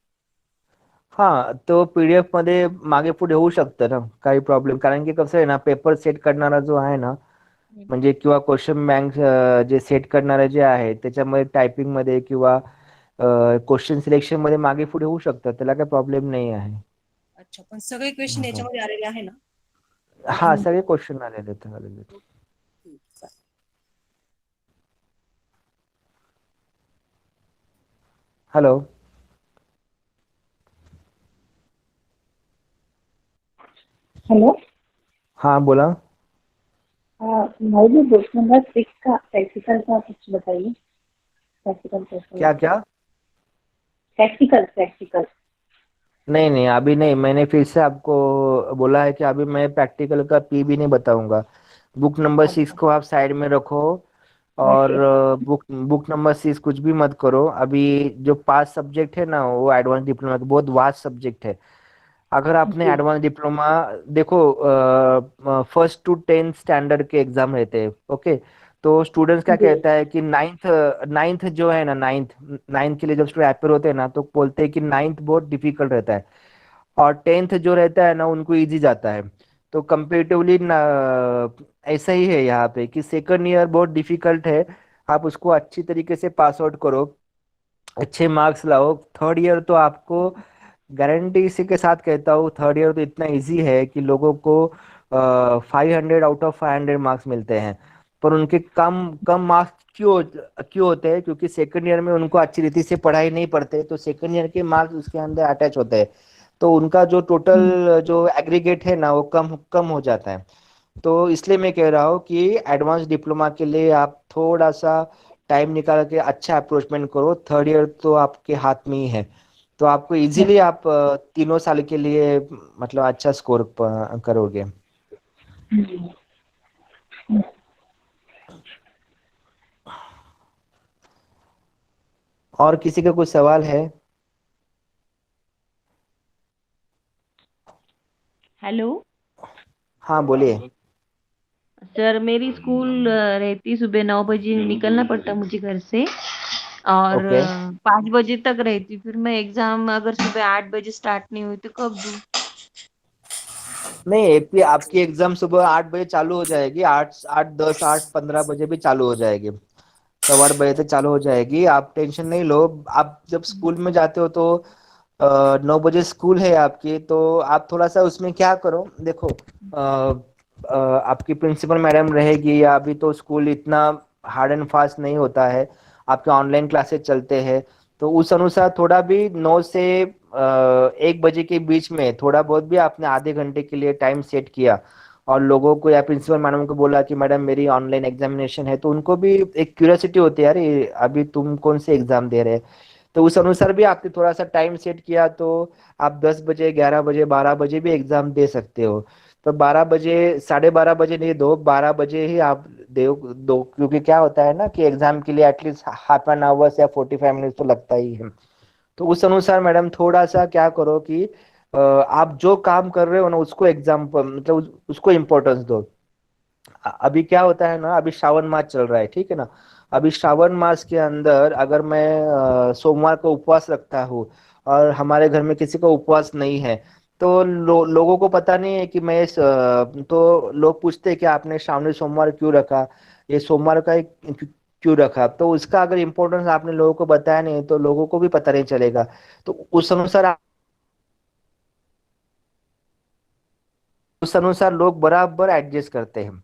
हा, तो पीडीएफ मध्ये मागे पुढे होऊ शकतं ना, काही प्रॉब्लेम. कारण की कसं आहे ना, पेपर सेट करणारा जो आहे ना, म्हणजे किंवा क्वेश्चन बँक जे सेट करणारे जे आहे त्याच्यामध्ये टायपिंग मध्ये किंवा क्वेश्चन सिलेक्शन मध्ये मागे पुढे होऊ शकतात, त्याला काही प्रॉब्लेम नाही आहे. अच्छा, पण सगळे क्वेश्चन याच्यामध्ये आलेले आहे ना? हा, सगळे क्वेश्चन आलेले आहेत. हॅलो. हेलो। हाँ बोला. भाई जी, बुक नंबर 6 का प्रैक्टिकल का कुछ बताइए। प्रैक्टिकल कैसे क्या होगा? क्या? Practical practical. नहीं नहीं, अभी नहीं. मैंने फिर से आपको बोला है कि अभी मैं प्रैक्टिकल का पी भी नहीं बताऊंगा. बुक नंबर 6 अच्छा। को आप साइड में रखो. और ओके। बुक बुक नंबर 6 कुछ भी मत करो अभी. जो 5 सब्जेक्ट है ना, वो एडवांस डिप्लोमा के बहुत वास्ट सब्जेक्ट है. अगर आपने जी। एडवांस डिप्लोमा, देखो, फर्स्ट टू 10th स्टैंडर्ड के एग्जाम रहते हैं. ओके. तो स्टूडेंट्स क्या जी। कहता है कि नाइन्थ नाइन्थ जो है ना, नाइन्थ नाइन्थ के लिए जब स्टूडेंट अपेयर होते हैं ना, तो बोलते हैं कि नाइन्थ बहुत डिफिकल्ट रहता है. और 10th जो रहता है ना, उनको इजी जाता है. तो कंपेरेटिवली ऐसा ही है यहाँ पे कि सेकंड ईयर बहुत डिफिकल्ट है. आप उसको अच्छी तरीके से पास आउट करो, अच्छे मार्क्स लाओ. थर्ड ईयर तो आपको गारंटी इसी के साथ कहता हूँ, थर्ड ईयर तो इतना इजी है कि लोगों को 500 आउट ऑफ 500 मार्क्स मिलते हैं. पर उनके कम कम मार्क्स क्यों क्यों होते हैं? क्योंकि सेकंड ईयर में उनको अच्छी रीति से पढ़ाई नहीं पढ़ते, तो सेकंड ईयर के मार्क्स उसके अंदर अटैच होते हैं. तो उनका जो टोटल जो एग्रीगेट है ना, वो कम कम हो जाता है. तो इसलिए मैं कह रहा हूँ कि एडवांस डिप्लोमा के लिए आप थोड़ा सा टाइम निकाल के अच्छा अप्रोचमेंट करो. थर्ड ईयर तो आपके हाथ में ही है. तो आपको इजीली आप तीनों साल के लिए मतलब अच्छा स्कोर करोगे. और किसी का कुछ सवाल है? हेलो हाँ बोलिए. सर, मेरी स्कूल रहती सुबह 9 बजे निकलना पड़ता मुझे घर से, और ओके. 5 बजे तक रहती. फिर मैं एग्जाम अगर सुबह 8 बजे स्टार्ट नहीं हुई तो कब दूँ? नहीं, एपी आपकी एग्जाम सुबह 8 बजे चालू हो जाएगी. 8 8 10 8 15 बजे भी चालू हो जाएगी. 8:15 बजे तक चालू हो जाएगी. आप टेंशन नहीं लो. आप जब स्कूल में जाते हो तो 9 बजे स्कूल है आपकी, तो आप थोड़ा सा उसमें क्या करो, देखो, आपकी प्रिंसिपल मैडम रहेगी, या अभी तो स्कूल इतना हार्ड एंड फास्ट नहीं होता है, आपके ऑनलाइन क्लासेस चलते हैं. तो उस अनुसार थोड़ा भी 9 से 1 बजे के बीच में थोड़ा बहुत भी आपने आधे घंटे के लिए टाइम सेट किया, और लोगों को या प्रिंसिपल मैडम को बोला कि मैडम मेरी ऑनलाइन एग्जामिनेशन है, तो उनको भी एक क्यूरियोसिटी होती है, अरे अभी तुम कौन से एग्जाम दे रहे हैं. तो उस अनुसार भी आपने थोड़ा सा टाइम सेट किया, तो आप 10 बजे 11 बजे 12 बजे भी एग्जाम दे सकते हो. तो 12 बजे, 12:30 बजे नहीं दो, 12 बजे ही आप दो. क्योंकि क्या होता है ना कि एग्जाम के लिए एटलीस्ट हाफ एन आवर्स या 45 मिनट तो लगता ही है. तो उस अनुसार मैडम थोड़ा सा क्या करो कि आप जो काम कर रहे हो ना, उसको एग्जाम मतलब उसको इम्पोर्टेंस दो. अभी क्या होता है ना, अभी श्रावण मास चल रहा है, ठीक है ना. अभी श्रावण मास के अंदर अगर मैं सोमवार को उपवास रखता हूँ, और हमारे घर में किसी का उपवास नहीं है, तो लोगों को पता नहीं है कि मैं तो लोग पूछते हैं कि आपने श्रावणी सोमवार क्यों रखा, ये सोमवार का क्यों रखा. तो उसका अगर इम्पोर्टेंस आपने लोगों को बताया नहीं, तो लोगों को भी पता नहीं चलेगा. तो उस अनुसार लोग बराबर एडजस्ट करते हैं.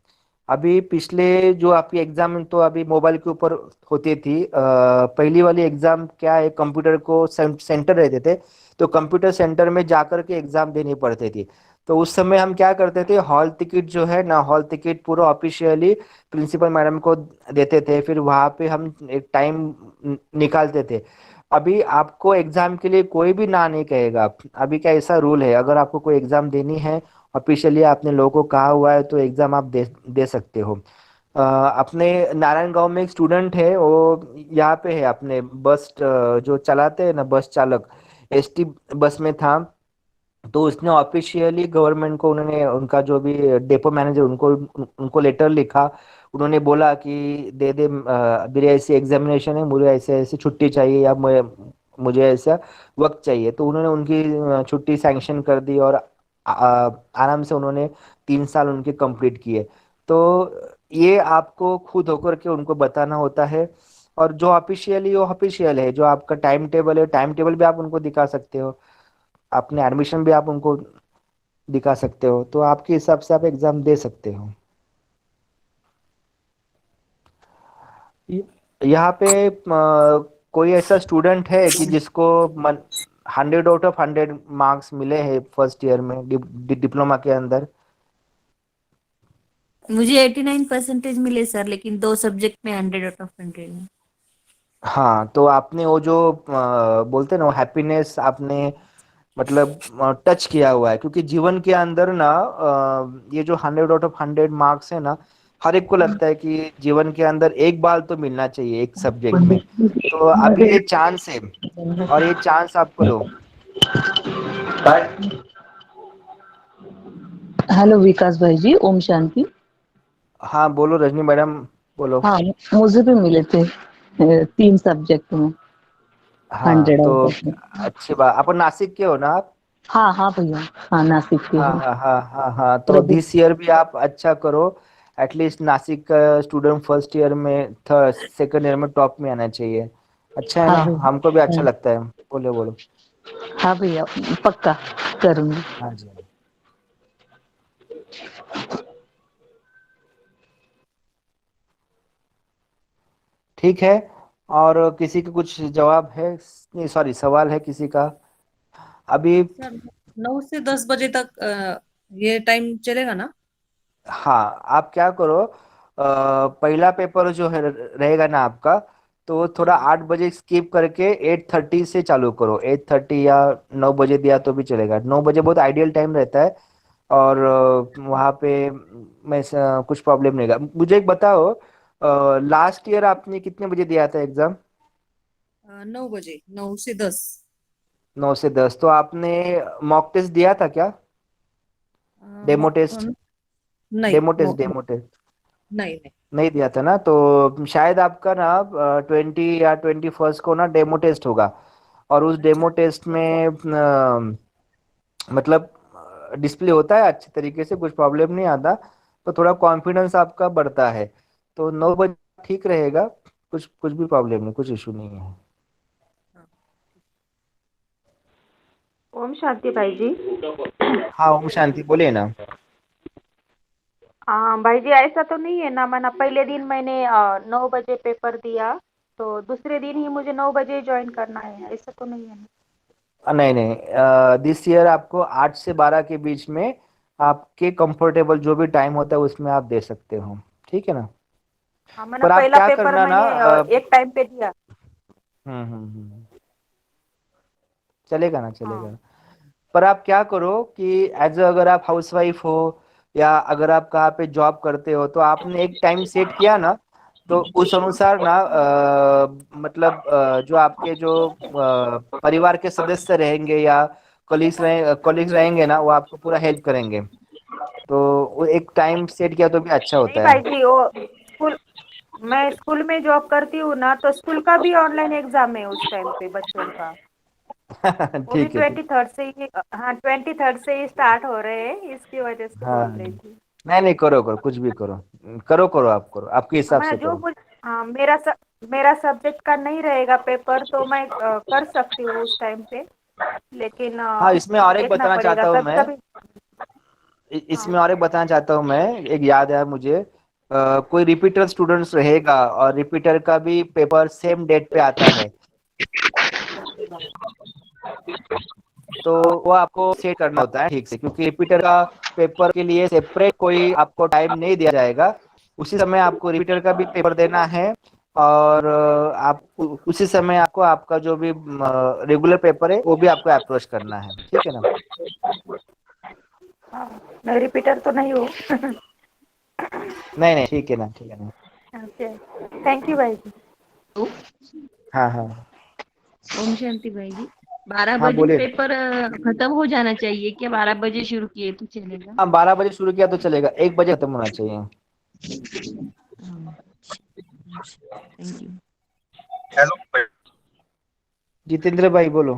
अभी पिछले जो आपकी एग्जाम तो अभी मोबाइल के ऊपर होती थी. पहली वाली एग्जाम क्या है, कंप्यूटर को सेंटर रहते थे, तो कंप्यूटर सेंटर में जाकर के एग्जाम देनी पड़ती थी. तो उस समय हम क्या करते थे, हॉल टिकट जो है ना, हॉल टिकट पूरा ऑफिशियली प्रिंसिपल मैडम को देते थे, फिर वहाँ पे हम एक टाइम निकालते थे। अभी आपको एग्जाम के लिए कोई भी ना नहीं कहेगा। अभी क्या ऐसा रूल है, अगर आपको कोई एग्जाम देनी है ऑफिशियली, आपने लोगों को कहा हुआ है, तो एग्जाम आप दे दे सकते हो। अपने नारायण गांव में एक स्टूडेंट है, वो यहाँ पे है अपने बस जो चलाते हैं ना, बस चालक, एसटी बस में था। तो उसने ऑफिशियली गवर्नमेंट को, उन्होंने उनका जो भी डेपो मैनेजर, उनको लेटर लिखा। उन्होंने बोला कि दे दे, मेरी ऐसी एग्जामिनेशन है, मुझे ऐसे ऐसे छुट्टी चाहिए, या मुझे ऐसा वक्त चाहिए। तो उन्होंने उनकी छुट्टी सैंक्शन कर दी, और आराम से उन्होंने 3 साल उनके कंप्लीट किए। तो ये आपको खुद होकर के उनको बताना होता है। और जो ऑफिशियली, वो ऑफिशियल है, जो आपका टाइम टेबल है, टाइम टेबल भी आप उनको दिखा सकते हो, अपने एडमिशन भी आप उनको दिखा सकते हो, तो आपके हिसाब से आप एग्जाम दे सकते हो। यहाँ पे कोई ऐसा स्टूडेंट है कि जिसको 100 आउट ऑफ 100 मार्क्स मिले हैं फर्स्ट ईयर में, डिप्लोमा के अंदर? मुझे 89% मिले सर, लेकिन 2 सब्जेक्ट में 100 आउट ऑफ 100 है। हाँ, तो आपने वो जो बोलते हैं ना, वो हैप्पीनेस आपने मतलब टच किया हुआ है, क्योंकि जीवन के अंदर ना ये जो 100 आउट ऑफ 100 मार्क्स है ना, हर एक को लगता है कि जीवन के अंदर एक बार तो मिलना चाहिए एक सब्जेक्ट में। तो अभी ये चांस है, और ये चांस आपको लो। हेलो विकास भाई जी, ओम शांति। हाँ बोलो रजनी मैडम, बोलो। हाँ, मुझे भी मिले थे 3 सब्जेक्ट में हाँ 100 तो आउट ऑफ में। अच्छी बात, अपन नासिक के हो ना आप? हाँ हाँ भैया, हाँ नासिक के हाँ हैं। हाँ हाँ हाँ हाँ, तो प्रदीप। दिस ईयर भी आप अच्छा करो। एटलीस्ट नासिक का स्टूडेंट फर्स्ट ईयर में, थर्ड सेकंड ईयर में टॉप में आना चाहिए। अच्छा है हाँ ना, भैया। हमको भी अच्छा हाँ, लगता है। बोलो बोलो। हाँ भैया, पक्का करूंगी। हाँ जी। ठीक है। और किसी का कुछ जवाब है, नहीं सॉरी, सवाल है किसी का अभी? सर 9 से 10 बजे तक ये टाइम चलेगा ना? हाँ, आप क्या करो, पहला पेपर जो है रहेगा ना आपका, तो थोड़ा 8 बजे स्किप करके 8:30 से चालू करो। 8:30 या 9 बजे दिया तो भी चलेगा। 9 बजे बहुत आइडियल टाइम रहता है, और वहाँ पे कुछ प्रॉब्लम नहीं होगा। मुझे एक बताओ, लास्ट ईयर आपने कितने बजे दिया था एग्जाम? 9 बजे, 9 से 10। 9 से 10, तो आपने मॉक टेस्ट दिया था क्या? Demo mock test? नहीं, demo test, mock demo test नहीं नहीं। नहीं दिया था ना, तो शायद आपका ना 20 या 21 को ना डेमो टेस्ट होगा। और उस अच्छा। डेमो टेस्ट में मतलब डिस्प्ले होता है अच्छे तरीके से, कुछ प्रॉब्लम नहीं आता, तो थोड़ा कॉन्फिडेंस आपका बढ़ता है। तो 9 बजे ठीक रहेगा, कुछ कुछ भी प्रॉब्लम नहीं, कुछ इशू नहीं है। हाँ। ओम शांति भाई जी। हाँ ओम शांति, बोलिए ना। भाई जी, ऐसा तो नहीं है ना, माना पहले दिन मैंने 9 बजे पेपर दिया, तो दूसरे दिन ही मुझे 9 बजे ज्वाइन करना है, ऐसा तो नहीं है ना? नहीं नहीं, दिस ईयर आपको 8 से 12 के बीच में, आपके कंफर्टेबल जो भी टाइम होता है उसमें आप दे सकते हो। ठीक है ना? हाँ, माना पर आप पहला क्या पेपर करना ना, मैंने एक टाइम पे दिया। चलेगा ना, हाँ। चलेगा ना। पर आप क्या करो कि अगर आप हाउसवाइफ हो, या अगर आप कहाँ पे जॉब करते हो, तो आपने एक टाइम सेट किया ना, तो उस अनुसार ना मतलब जो आपके जो परिवार के सदस्य रहेंगे, या कलीग्स रहेंगे ना, वो आपको पूरा हेल्प करेंगे। तो वो एक टाइम सेट किया तो भी अच्छा नहीं होता भाई जी, वो स्कूल मैं स्कूल में जॉब करती हूँ ना, तो स्कूल का भी ऑनलाइन एग्जाम है उस टाइम पे बच्चों का। है। वो भी ठीक है, ठीक। 23rd से ही, हाँ 23rd से ही स्टार्ट हो रहे हैं, इसकी वजह से हाँ, बोल रही थी। नहीं नहीं, करो करो, कुछ भी करो, करो करो, आप करो आपके हिसाब मैं से जो करो। मुझ हाँ, मेरा सब्जेक्ट का नहीं रहेगा पेपर, तो मैं कर सकती हूँ उस टाइम पे, लेकिन हाँ, इसमें और एक देखना बताना पड़ेगा चाहता हूँ कभी मैं, कभी। हाँ। इसमें और एक बताना चाहता हूँ मैं, एक याद है मुझे, कोई रिपीटर स्टूडेंट्स रहेगा, और रिपीटर का भी पेपर सेम डेट पे आता है। तो वो आपको सेट करना होता है ठीक से, क्योंकि रिपीटर का पेपर के लिए सेपरेट कोई आपको टाइम नहीं दिया जाएगा। उसी समय आपको रिपीटर का भी पेपर देना है, और आप उसी समय आपको आपका जो भी रेगुलर पेपर है वो भी आपको अप्रोच करना है, ठीक है ना। हाँ, मैं रिपीटर तो नहीं हूँ। नहीं नहीं, ठीक है ना, ठीक है ना। ओके, थैंक यू भाई जी। हाँ हाँ ओम शांति भाई जी। 12 हाँ, बजे बोलिए। पेपर खत्म हो जाना चाहिए क्या? 12 बजे शुरू किए तो चलेगा? हाँ, 12 बजे शुरू किया तो चलेगा, 1 बजे खत्म होना चाहिए। Thank you. हेलो जितेंद्र भाई बोलो।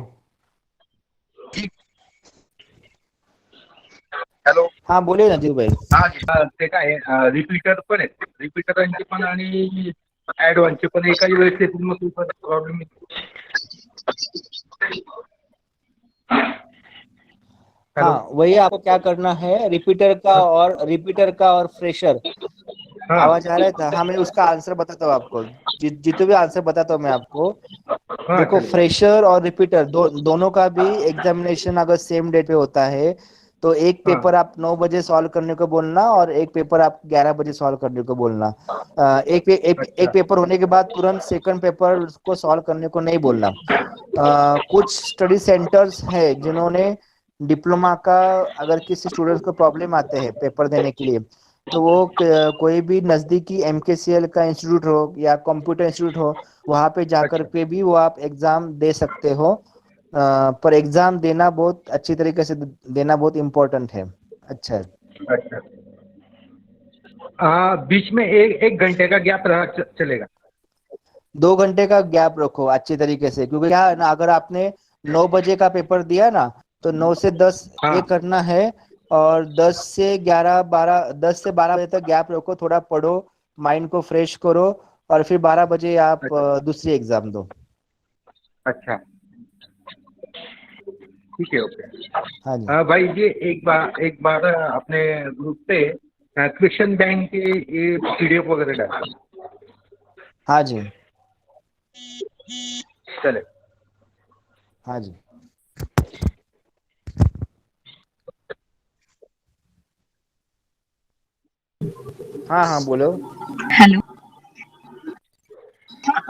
हॅलो. हाँ बोलिए ना जितू भाई। हा ते काय रिपीटर पण आहेत, रिपीटरांचे पण आणि ऍडव्हान्सचे पण एकाच वेळेस येतील, मग तुमचा प्रॉब्लेम हेलो. हाँ, वही आपको क्या करना है, रिपीटर का और फ्रेशर। हाँ आवाज आ रहा था? हाँ, मैं उसका आंसर बताता हूँ आपको। जितने भी आंसर बताता हूँ मैं आपको। हाँ देखो, चलिए. फ्रेशर और रिपीटर दोनों का भी एग्जामिनेशन अगर सेम डेट पे होता है, तो एक हाँ पेपर आप 9 बजे सॉल्व करने को बोलना, और एक पेपर आप 11 बजे सॉल्व करने को बोलना। एक अच्छा पेपर होने के बाद तुरंत सेकंड पेपर को सॉल्व करने को नहीं बोलना। कुछ स्टडी सेंटर्स है जिन्होंने डिप्लोमा का, अगर किसी स्टूडेंट्स को प्रॉब्लम आते हैं पेपर देने के लिए, तो वो कोई भी नज़दीकी एमकेसीएल का इंस्टीट्यूट हो या कंप्यूटर इंस्टीट्यूट हो, वहाँ पे जाकर अच्छा के भी वो आप एग्ज़ाम दे सकते हो। पर एग्ज़ाम देना बहुत अच्छी तरीके से देना बहुत इम्पोर्टेंट है। अच्छा है। अच्छा. बीच में एक घंटे का गैप रहा चलेगा. 2 घंटे का गैप रखो अच्छी तरीके से, क्योंकि क्या है ना, अगर आपने 9 बजे का पेपर दिया ना, तो 9 से 10 हाँ ये करना है, और 10 से 12 बजे तक गैप रखो, थोड़ा पढ़ो, माइंड को फ्रेश करो, और फिर 12 बजे आप अच्छा दूसरी एग्जाम दो। अच्छा ठीक है. ओके. हाँ जी। भाई जी एक बार अपने ग्रुप पे क्वेश्चन बैंक के ये पीडीएफ वगैरह डाल. हाँ जी। चले. हाँ जी। हाँ हाँ बोलो। हॅलो.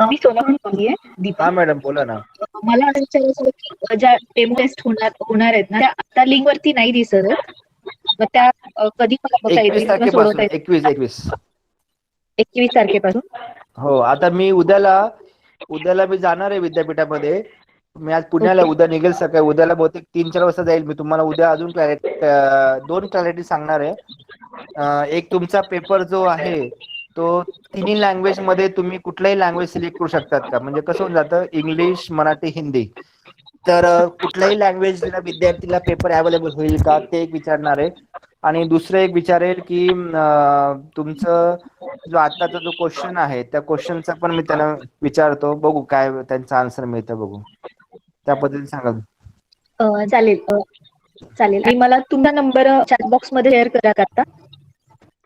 मी सोलापूर बोलली आहे, दीपा. हाँ मैडम बोला ना। मला असं विचारायचं होतं की ज्या डेमो टेस्ट होणार आहेत ना, त्या आता लिंक वरती नाही दिसत आहेत. मग त्या कधी मला बघता 21 येतील किंवा सोडवता तारखेपासून, येतील? 21. 21 तारखेपासून. हो, आता मी उद्याला मी जाणार आहे विद्यापीठामध्ये. मी आज पुण्याला, ओके. उद्या निघेल सकाळी, उद्याला बहुतेक 3-4 वाजता जाईल मी. तुम्हाला उद्या अजून दोन क्लॅरिटी सांगणार आहे. एक तुमचा पेपर जो आहे तो तिन्ही लँग्वेज मध्ये तुम्ही कुठलाही लँग्वेज सिलेक्ट करू शकतात का, म्हणजे कसं होऊन जातं, इंग्लिश, मराठी, हिंदी. तर कुठल्याही लँग्वेजला विद्यार्थीला पेपर अवेलेबल होईल का, ते एक विचारणार आहे. आणि दुसरं एक विचारेल की तुमचं जो आताचा जो क्वेश्चन आहे त्या क्वेश्चनचा पण मी त्यांना विचारतो, बघू काय त्यांचा आन्सर मिळतं, बघू त्या पद्धतीने सांगा. चालेल. चालेल. आणि मला तुमचा नंबर चॅट बॉक्स मध्ये शेअर करा करता.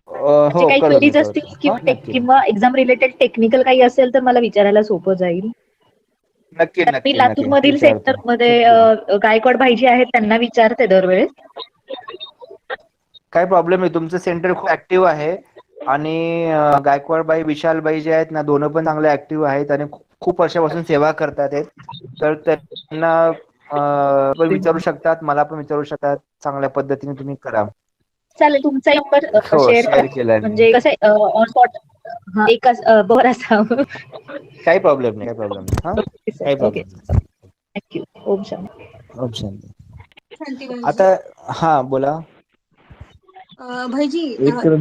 म्हणजे हो, काही कळवतो क्वेरीज कळवतो. असतील हा, नक्की किंवा एक्झाम रिलेटेड टेक्निकल काही असेल तर मला विचारायला सोपं जाईल. नक्की तर मी नक्की लातूर नक्की मधील विचारतो. सेंटर मध्ये गायकवाड भाई जे आहेत त्यांना विचारते दरवेळेस. काय प्रॉब्लेम आहे, तुमचं सेंटर खूप ऍक्टिव्ह आहे, आणि गायकवाडबाई, विशालबाई जे आहेत ना, दोनों पण चांगले ऍक्टिव्ह आहेत आणि खूप वर्षापासून सेवा करतात आहेत. तर त्यांना पण विचारू शकतात, मला पण विचारू शकतात. चांगल्या पद्धतीने तुम्ही करा. चालेल, तुमचा नंबर हो, शेअर करा. शेअर केलाय मी. म्हणजे कसं ऑन स्पॉट एकाच बरोबर असावं. काही प्रॉब्लेम नाही, काही प्रॉब्लेम नाही. हा, ओके सर. काही ओके. प्रॉब्लेम नाही. थँक्यू. ओम शांती. ऑप्शन शांती आता. भाईजी. हा बोला. भाईजी. एक तर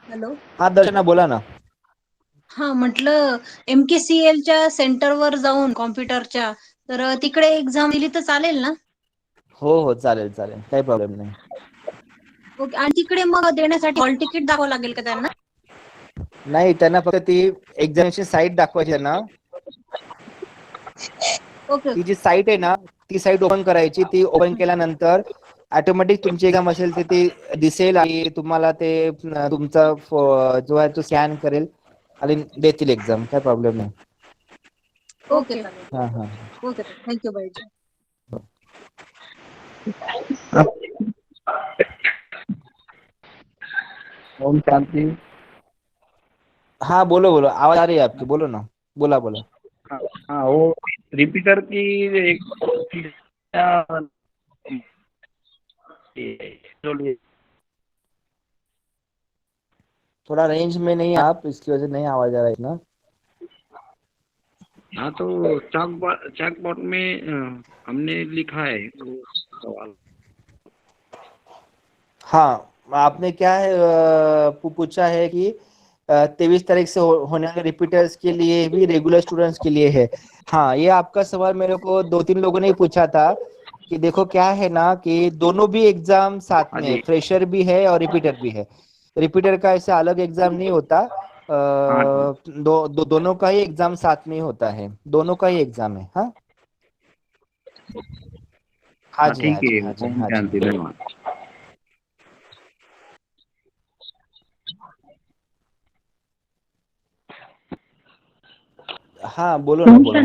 हॅलो. हा दर्शना बोला ना. हा, म्हटलं एमकेसीएलच्या सेंटरवर जाऊन कॉम्प्युटरच्या, तर तिकडे एक्झाम दिली तर चालेल ना? हो हो, चालेल चालेल, काही प्रॉब्लेम नाही. ओके. आणि तिकडे मग देण्यासाठी हॉल तिकीट दाखवावं लागेल का त्यांना? नाही, त्यांना फक्त ती एक्झामिनेशन साईट दाखवायची त्यांना. ओके. ती जी साईट आहे ना, ती साईट ओपन करायची. ती ओपन केल्यानंतर ऑटोमॅटिक तुमची एक्झाम असेल ते ती दिसेल, आणि तुम्हाला ते तुमचा जो आहे तो स्कॅन करेल आणि देतील एक्झाम, काय प्रॉब्लेम नाही. ओके चालेल. हाँ हाँ. ओके थँक्यू बाईजी. ओम शांति. हाँ बोलो बोलो, आवाज आ रही है आपकी, बोलो ना, बोला बोला. हाँ हाँ, वो रिपीटर की एक थोड़ा रेंज में नहीं आप, इसकी वजह से नहीं आवाज आ रहा है इतना. हाँ, तो चैकबॉट में हमने लिखा है वो सवाल. हाँ, आपने क्या है पूछा है कि 23 तारीख से होने वाले रिपीटर्स के लिए भी रेगुलर स्टूडेंट्स के लिए है. हाँ, ये आपका सवाल मेरे को 2-3 लोगों ने पूछा था कि देखो क्या है ना कि दोनों भी एग्जाम साथ हाँ में है, जी. फ्रेशर भी है और रिपीटर भी है. रिपीटर का ऐसे अलग एग्जाम नहीं होता, हाँ जी. दोनों का ही एग्जाम साथ में ही होता है, दोनों का ही एग्जाम है. हाँ हाँ हाँ जी हाँ ठीक जी है. हाँ जी ओम हाँ जी. शांति. धन्यवाद. हाँ बोलो ना बोलो.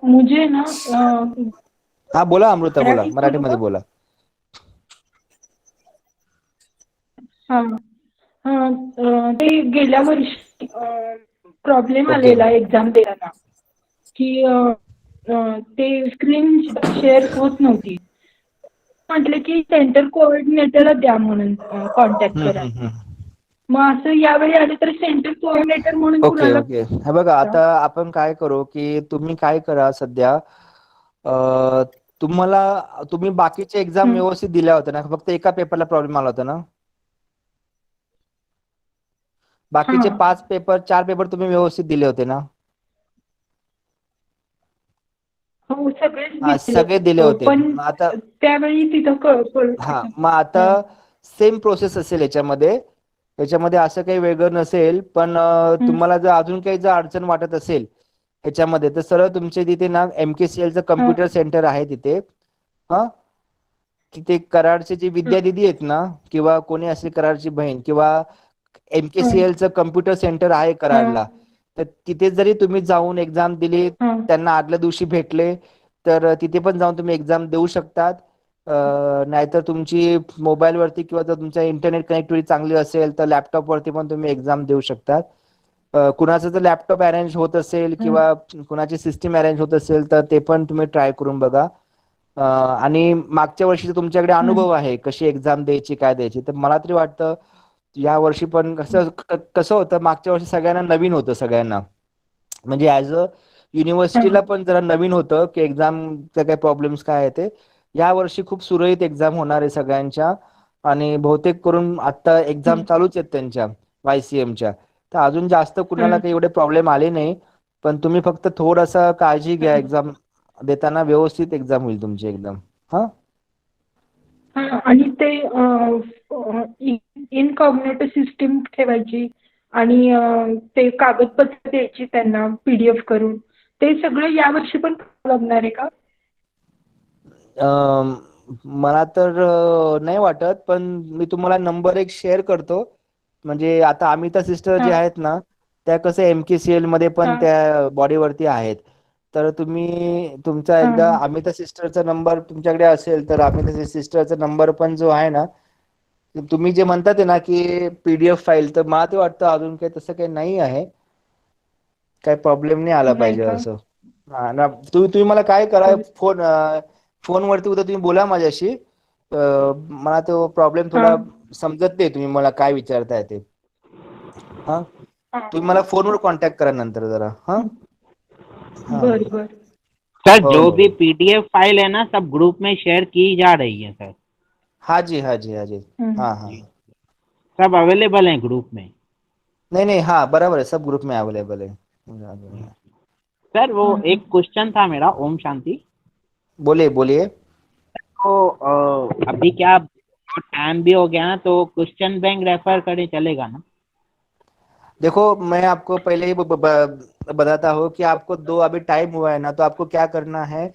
मुझे ना हाँ बोला अमृता, बोला मराठी मराठी बोलू मध्ये का? बोला. हा हा ते गेल्या वर्षी प्रॉब्लेम ओके. आलेला एक्झाम देताना की ते स्क्रीन शेअर होत नव्हती. म्हटले की सेंटर कोऑर्डिनेटरला द्या म्हणून कॉन्टॅक्ट करा. हम्म. मग असं यावेळी आले तर सेंटर कोऑर्डिनेटर म्हणून ओके कुणाला ओके, हे बघा आता आपण काय करू की तुम्ही काय करा सध्या, अ, तुम्ही बाकीचे एक्झाम हं, व्यवस्थित दिल्या होत्या ना, फक्त एका पेपरला प्रॉब्लेम आला होता ना. बाकीचे हां. 4 पेपर तुम्ही व्यवस्थित दिले होते ना. हो सगळेच हा दिले. सगळे दिले होते. पण मग आता त्यावेळी तिथं हा मग आता हां. सेम प्रोसेस असेल याच्यामध्ये असं काही वेगळं नसेल, पण हं, तुम्हाला जर अजून काही जर अडचण वाटत असेल ह्याच्यामध्ये, तर सरळ तुमच्या तिथे ना MKCL चं हां. कम्प्युटर सेंटर आहे तिथे. हा, तिथे कराडचे जे हं, विद्यादिदी आहेत ना, किंवा कोणी असेल कराडची बहीण, किंवा हं, MKCL चं कम्प्युटर सेंटर आहे हां, कराडला, तर तिथे जरी तुम्ही जाऊन एक्झाम दिली, हां, त्यांना आदल्या दिवशी भेटले, तर तिथे पण जाऊन तुम्ही एक्झाम देऊ शकतात. नाहीतर तुमची मोबाईलवरती किंवा जर तुमच्या इंटरनेट कनेक्टिव्हिटी चांगली असेल तर लॅपटॉपवरती पण तुम्ही एक्झाम देऊ शकतात. कुणाचं जर लॅपटॉप अरेंज होत असेल हं, किंवा कुणाची सिस्टीम अरेंज होत असेल तर ते पण तुम्ही ट्राय करून बघा. आणि मागच्या वर्षीचा तुमच्याकडे हं, अनुभव आहे कशी एक्झाम द्यायची, काय द्यायची, तर मला तरी वाटतं या वर्षी पण कसं होतं, मागच्या वर्षी सगळ्यांना नवीन होतं, सगळ्यांना म्हणजे ऍज अ युनिव्हर्सिटीला हां, पण जरा नवीन होतं की एक्झामचे काय प्रॉब्लेम्स काय आहे ते. या वर्षी खूप सुरळीत एक्झाम होणार आहे सगळ्यांच्या, आणि बहुतेक करून आता एक्झाम हं, चालूच आहेत त्यांच्या YCMच्या, तर अजून जास्त कुणाला हं, काही एवढे प्रॉब्लेम आले नाही. पण तुम्ही फक्त थोडंसं काळजी घ्या, हं. एक्झाम देताना व्यवस्थित एक्झाम होईल तुमची एकदम. हा हां आणि ते इनकॉग्निटिव्ह सिस्टीम ठेवायची आणि ते कागदपत्र द्यायची त्यांना PDF करून. ते सगळं यावर्षी पण करावं लागणार आहे का? मला तर नाही वाटत, पण मी तुम्हाला नंबर एक शेअर करतो. म्हणजे आता अमिता सिस्टर जे हां, आहेत ना, त्या कसं MKCL मध्ये पण हां, त्या बॉडीवरती आहेत. तर तुम्ही तुमचा हां, एकदा हां, अमिता सिस्टरचा नंबर तुमच्याकडे असेल तर अमिता सिस्टरचा नंबर पण जो आहे ना, तुम्ही जे म्हणतात आहे ना की PDF फाईल, तर मला ते वाटतं अजून काही तसं काही नाही आहे, काही प्रॉब्लेम नाही आला नाही पाहिजे का? असं. हा ना, तुम्ही मला काय करा, बरं. फोनवरती उद्या तुम्ही बोला माझ्याशी. मला तो प्रॉब्लेम थोडा हां, समजत नाही, तुम्ही मला काय विचारताय ते. हा, हां, तुम्ही मला फोनवर कॉन्टॅक्ट करा नंतर जरा. हा हा. बरं, बरं. सर हो जो हो. भी PDF फाइल है ना सब ग्रुप में शेयर की जा रही है सर. हाँ जी हाँ जी हाँ जी. हं, हाँ हाँ. सब अवेलेबल हैं ग्रुप में. नहीं नहीं, हाँ बराबर है, सब ग्रुप में अवेलेबल है. सर वो हं, हं. एक क्वेश्चन था मेरा. ओम शांति. बोलिए बोलिए. तो अभी क्या टाइम भी हो गया ना, तो क्वेश्चन बैंक रेफर करें चलेगा ना? देखो मैं आपको पहले ही बताता हूँ कि आपको अभी टाइम हुआ है ना, तो आपको क्या करना है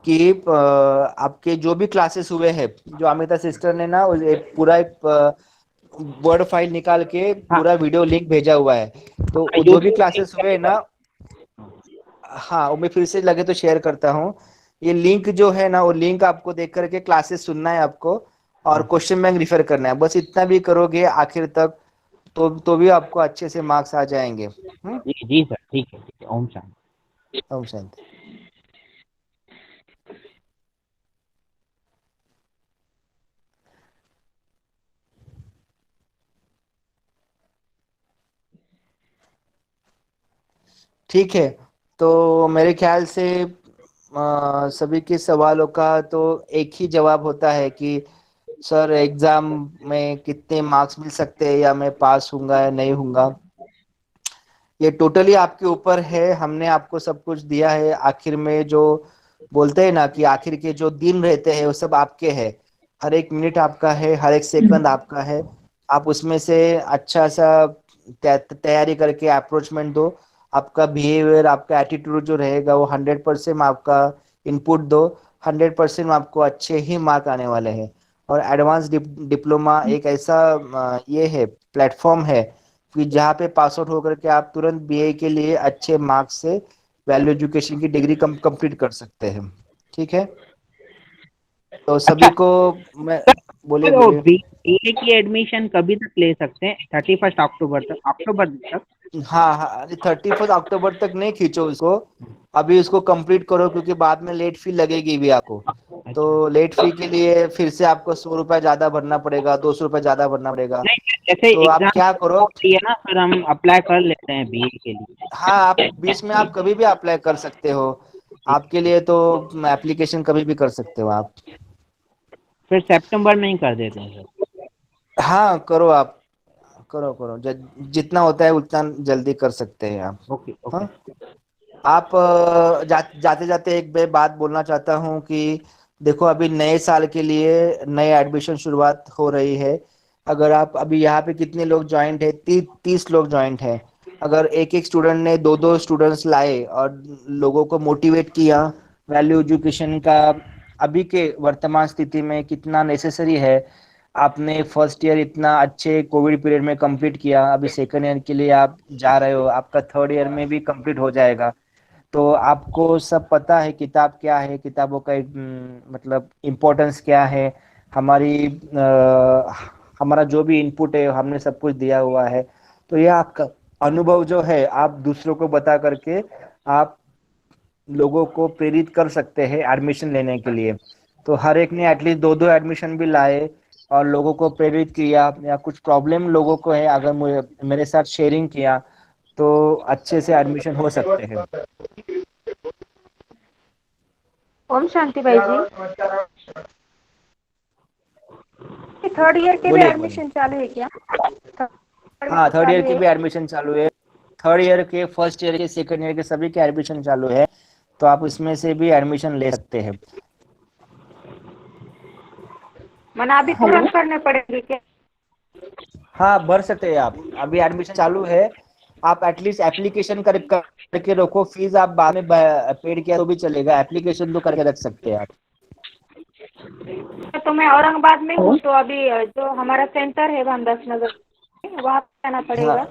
कि आपके जो भी क्लासेस हुए हैं, जो अमिता सिस्टर ने ना पूरा एक वर्ड फाइल निकाल के हाँ पूरा वीडियो लिंक भेजा हुआ है। तो वो जो भी यूट्यूब लिंक क्लासेस हुए ना, हाँ वो मैं फिर से लगे तो शेयर करता हूँ। ये लिंक जो है ना, वो लिंक आपको देख करके क्लासेस सुनना है आपको, और हाँ क्वेश्चन बैंक रिफर करना है, बस इतना भी करोगे आखिर तक, तो भी आपको अच्छे से मार्क्स आ जाएंगे। जी सर, ठीक है, ओम शांति। ओम शांति। ठीक है, तो मेरे ख्याल से सभी के सवालों का तो एक ही जवाब होता है कि सर एग्जाम में कितने मार्क्स मिल सकते हैं, या मैं पास होऊंगा या नहीं होऊंगा, ये टोटली आपके ऊपर है। हमने आपको सब कुछ दिया है। आखिर में जो बोलते हैं ना कि आखिर के जो दिन रहते हैं वो सब आपके हैं। हर एक मिनट आपका है, हर एक सेकंड आपका है। आप उसमें से अच्छा सा तैयारी करके अप्रोचमेंट दो। आपका बिहेवियर, आपका एटीट्यूड जो रहेगा वो 100% आपका इनपुट दो। 100% आपको अच्छे ही मार्क आने वाले हैं। और एडवांस डिप्लोमा एक ऐसा ये है, प्लेटफॉर्म है कि जहाँ पे पास आउट होकर के आप तुरंत बीए के लिए अच्छे मार्क्स से वैल्यू एजुकेशन की डिग्री कंप्लीट कर सकते हैं। ठीक है, तो अच्छा सभी को मैं, बोलिए तो बोलिए। बीए की एडमिशन कभी तक ले सकते हैं? 31 अक्टूबर तक, अक्टूबर तक? हाँ हाँ, 31 अक्टूबर तक नहीं खींचो उसको, अभी उसको कंप्लीट करो, क्योंकि बाद में लेट फी लगेगी भी आपको। अच्छा, तो लेट फी के लिए फिर से आपको 100 रुपये ज्यादा भरना पड़ेगा, 200 रुपये ज्यादा भरना पड़ेगा। नहीं जैसे तो आप एग्जाम क्या करो, है ना सर, हम अप्लाई कर लेते हैं बीए के लिए। हाँ आप बीच में आप कभी भी अप्लाई कर सकते हो। ठीक, आपके लिए तो एप्लीकेशन कभी भी कर सकते हो आप। फिर सितंबर में ही कर देते हैं सर। हाँ करो आप, करो करो, जितना होता है उतना जल्दी कर सकते हैं आप। Okay okay. हाँ, आप जाते जाते एक बात बोलना चाहता हूँ कि देखो अभी नए साल के लिए नए एडमिशन शुरुआत हो रही है। अगर आप अभी यहाँ पे कितने लोग ज्वाइंट है, 30 लोग ज्वाइंट है। अगर एक एक स्टूडेंट ने दो दो स्टूडेंट्स लाए और लोगों को मोटिवेट किया, वैल्यू एजुकेशन का अभी के वर्तमान स्थिति में कितना नेसेसरी है। आपने फर्स्ट ईयर इतना अच्छे कोविड पीरियड में कंप्लीट किया, अभी सेकंड ईयर के लिए आप जा रहे हो, आपका थर्ड ईयर में भी कंप्लीट हो जाएगा। तो आपको सब पता है किताब क्या है, किताबों का मतलब इम्पोर्टेंस क्या है। हमारी हमारा जो भी इनपुट है हमने सब कुछ दिया हुआ है। तो ये आपका अनुभव जो है आप दूसरों को बता करके आप लोगों को प्रेरित कर सकते हैं एडमिशन लेने के लिए। तो हर एक ने एटलीस्ट दो दो एडमिशन भी लाए और लोगों को प्रेरित किया, या कुछ प्रॉब्लम लोगों को है अगर मुझे मेरे साथ शेयरिंग किया, तो अच्छे से एडमिशन हो सकते हैं। ओम शांति भाई जी, थर्ड ईयर के भी बोलिए बोलिए। एडमिशन चालू है क्या? हाँ थर्ड ईयर चालू के है। भी एडमिशन चालू है। थर्ड ईयर के, फर्स्ट ईयर के, सेकंड ईयर के सभी के एडमिशन चालू है। तो आप उसमें से भी एडमिशन ले सकते हैं। मना अभी तुरंत करने पड़ेंगे क्या? हाँ भर सकते हैं आप, अभी एडमिशन चालू है। आप एटलीस्ट एप्लीकेशन करके रखो, फीस आप बाद में पेड किया तो भी चलेगा, एप्लीकेशन तो करके रख सकते हैं आप। तो मैं औरंगाबाद में हूँ, तो अभी जो हमारा सेंटर है भामदास नगर में, वहाँ पे आना हाँ, पड़ेगा।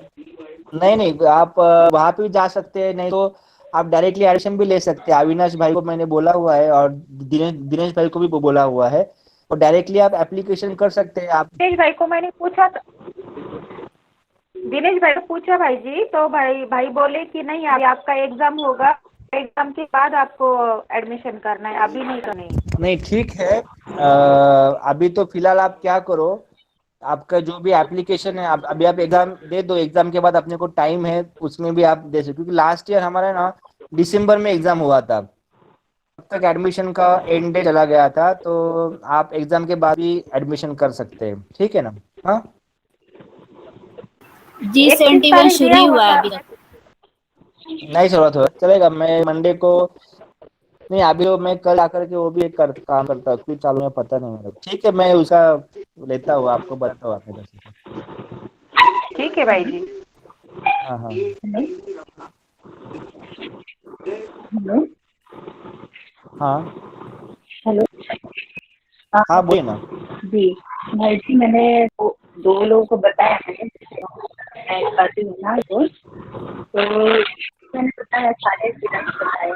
नहीं नहीं, आप वहाँ पे भी जा सकते हैं, नहीं तो आप डायरेक्टली एडमिशन भी ले सकते हैं। अविनाश भाई को मैंने बोला हुआ है और दिनेश दिनेश भाई को भी बोला हुआ है, और डायरेक्टली आप एप्लीकेशन कर सकते हैं आप। दिनेश भाई को मैंने पूछा था, दिनेश भाई को पूछा भाई जी, तो भाई बोले कि नहीं अभी आपका एग्जाम होगा, एग्जाम के बाद आपको एडमिशन करना है, अभी नहीं करना है। नहीं ठीक है, अभी तो फिलहाल आप क्या करो, आपका जो भी एप्लीकेशन है अभी आप एग्जाम दे दो, एग्जाम के बाद अपने को टाइम है उसमें भी आप दे सकते, क्योंकि लास्ट ईयर हमारा ना दिसंबर में एग्जाम हुआ था, तब तक एडमिशन का एंड डे चला गया था। तो आप एग्जाम के बाद भी एडमिशन कर सकते हैं, ठीक है ना। हाँ जी 31 71 तारीख शुरू दिया ही हुआ हुआ है था। अभी तक। नहीं थोड़ा चलेगा, मैं मंडे को, नहीं अभी तो मैं कल आकर के वो भी एक काम करता हूँ, क्यों चालू है पता नहीं मेरे को। ठीक है, मैं उसका लेता हूँ, आपको बताता हूँ आपके तरफ से। ठीक है भाई जी। हाँ हाँ हेलो हाँ हेलो। हाँ बोलिए ना। जी भाई जी, मैंने 2 लोगों को बताया मैंने करती हूँ ना रोज, तो मैंने बताया सारे स्टूडेंट्स बताया।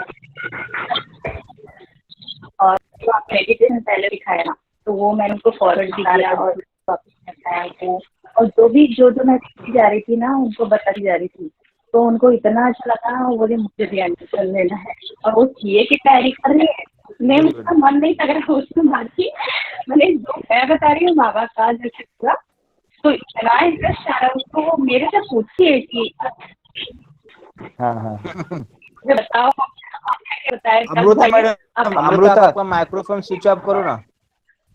और जो आप मेडिटेशन पहले दिखाया ना, तो वो मैंने उनको फॉरवर्ड भी किया और वापस बताया उनको। और जो मैं सीखती जा रही थी ना, उनको बताती जा रही थी, तो उनको इतना अच्छा लगा, वो बोले मुझे भी एडमिशन लेना है। और वो सीए की तैयारी कर रही है। मैं उसका मन नहीं लग रहा उसमें बाकी, मैंने जो मैं बता रही हूँ बाबा का जैसे पूरा, तो इतना इंटरेस्ट आ रहा है उसको, वो मेरे से पूछती है कि हाँ हाँ मुझे बताओ आप क्या बताया कल अमृता भाई मैडम, आप अमृता आपका माइक्रोफोन स्विच ऑफ करो ना।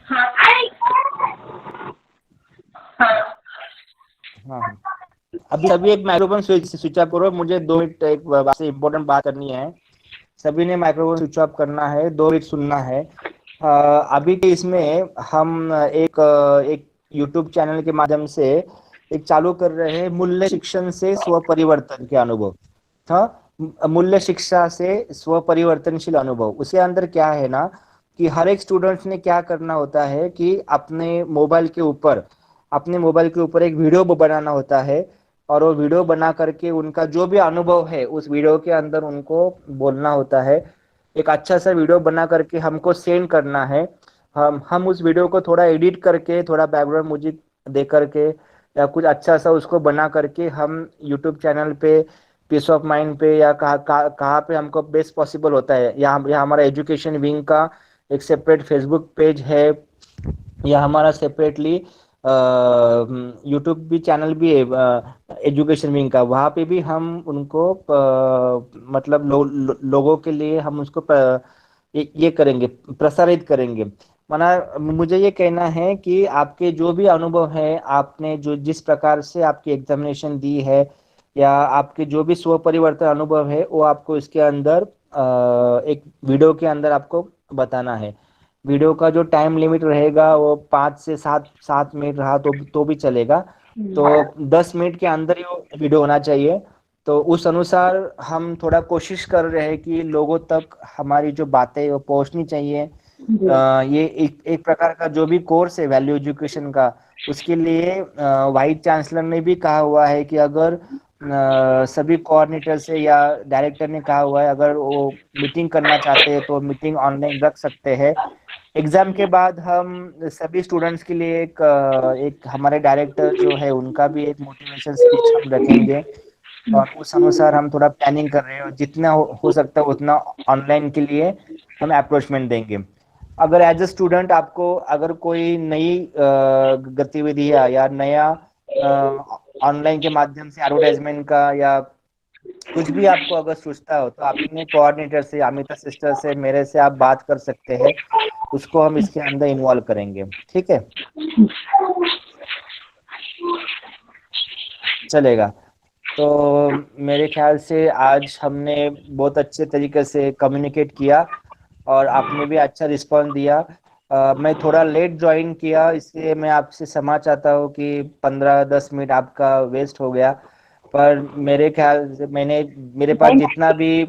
हाँ हाँ हाँ हाँ अभी सभी एक माइक्रोफोन स्विच ऑफ करो, मुझे 2 मिनट एक आपसे इम्पोर्टेंट बात करनी है। सभी ने माइक्रोफोन स्विच ऑफ करना है, 2 मिनट सुनना है। अभी के इसमें हम एक यूट्यूब चैनल के माध्यम से एक चालू कर रहे हैं, मूल्य शिक्षण से स्व परिवर्तन के अनुभव। हाँ, मूल्य शिक्षा से स्व परिवर्तनशील अनुभव। उसके अंदर क्या है ना कि हर एक स्टूडेंट ने क्या करना होता है कि अपने मोबाइल के ऊपर एक वीडियो बनाना होता है, और वो वीडियो बना करके उनका जो भी अनुभव है उस वीडियो के अंदर उनको बोलना होता है। एक अच्छा सा वीडियो बना करके हमको सेंड करना है। हम उस वीडियो को थोड़ा एडिट करके, थोड़ा बैकग्राउंड म्यूजिक दे करके या कुछ अच्छा सा उसको बना करके हम यूट्यूब चैनल पे पीस ऑफ माइंड पे या कहाँ पे हमको बेस्ट पॉसिबल होता है। यहाँ हमारा एजुकेशन विंग का एक सेपरेट फेसबुक पेज है, या हमारा सेपरेटली यूट्यूब भी चैनल भी है एजुकेशन विंग का। वहाँ पे भी हम उनको मतलब लोगों के लिए हम उसको ये करेंगे, प्रसारित करेंगे। माना मुझे ये कहना है कि आपके जो भी अनुभव है, आपने जो जिस प्रकार से आपकी एग्जामिनेशन दी है, या आपके जो भी स्व परिवर्तन अनुभव है, वो आपको इसके अंदर एक वीडियो के अंदर आपको बताना है। वीडियो का जो टाइम लिमिट रहेगा वो 5 से 7 मिनट रहा तो भी चलेगा। तो 10 मिनट के अंदर ही वो वीडियो होना चाहिए। तो उस अनुसार हम थोड़ा कोशिश कर रहे हैं कि लोगों तक हमारी जो बातें वो पहुंचनी चाहिए। ये एक प्रकार का जो भी कोर्स है वैल्यू एजुकेशन का, उसके लिए वाइस चांसलर ने भी कहा हुआ है कि अगर सभी कोऑर्डिनेटर से या डायरेक्टर ने कहा हुआ है अगर वो मीटिंग करना चाहते हैं तो मीटिंग ऑनलाइन रख सकते हैं। एग्जाम के बाद हम सभी स्टूडेंट्स के लिए एक हमारे डायरेक्टर जो है उनका भी एक मोटिवेशन स्पीच हम रखेंगे, और उस अनुसार हम थोड़ा प्लानिंग कर रहे हैं, और जितना हो सकता है उतना ऑनलाइन के लिए हम अप्रोचमेंट देंगे। अगर एज अ स्टूडेंट आपको अगर कोई नई गतिविधि या नया ऑनलाइन के माध्यम से एडवर्टाइजमेंट का या कुछ भी आपको अगर सोचता हो, तो अपने कोऑर्डिनेटर से, अमिता सिस्टर से, मेरे से आप बात कर सकते हैं। उसको हम इसके अंदर इन्वॉल्व करेंगे, ठीक है? चलेगा। तो मेरे ख्याल से आज हमने बहुत अच्छे तरीके से कम्युनिकेट किया, और आपने भी अच्छा रिस्पॉन्स दिया। मैं थोड़ा लेट ज्वाइन किया, इसलिए मैं आपसे क्षमा चाहता हूँ कि 15-10 मिनट आपका वेस्ट हो गया। पर मेरे ख्याल से मेरे पास जितना भी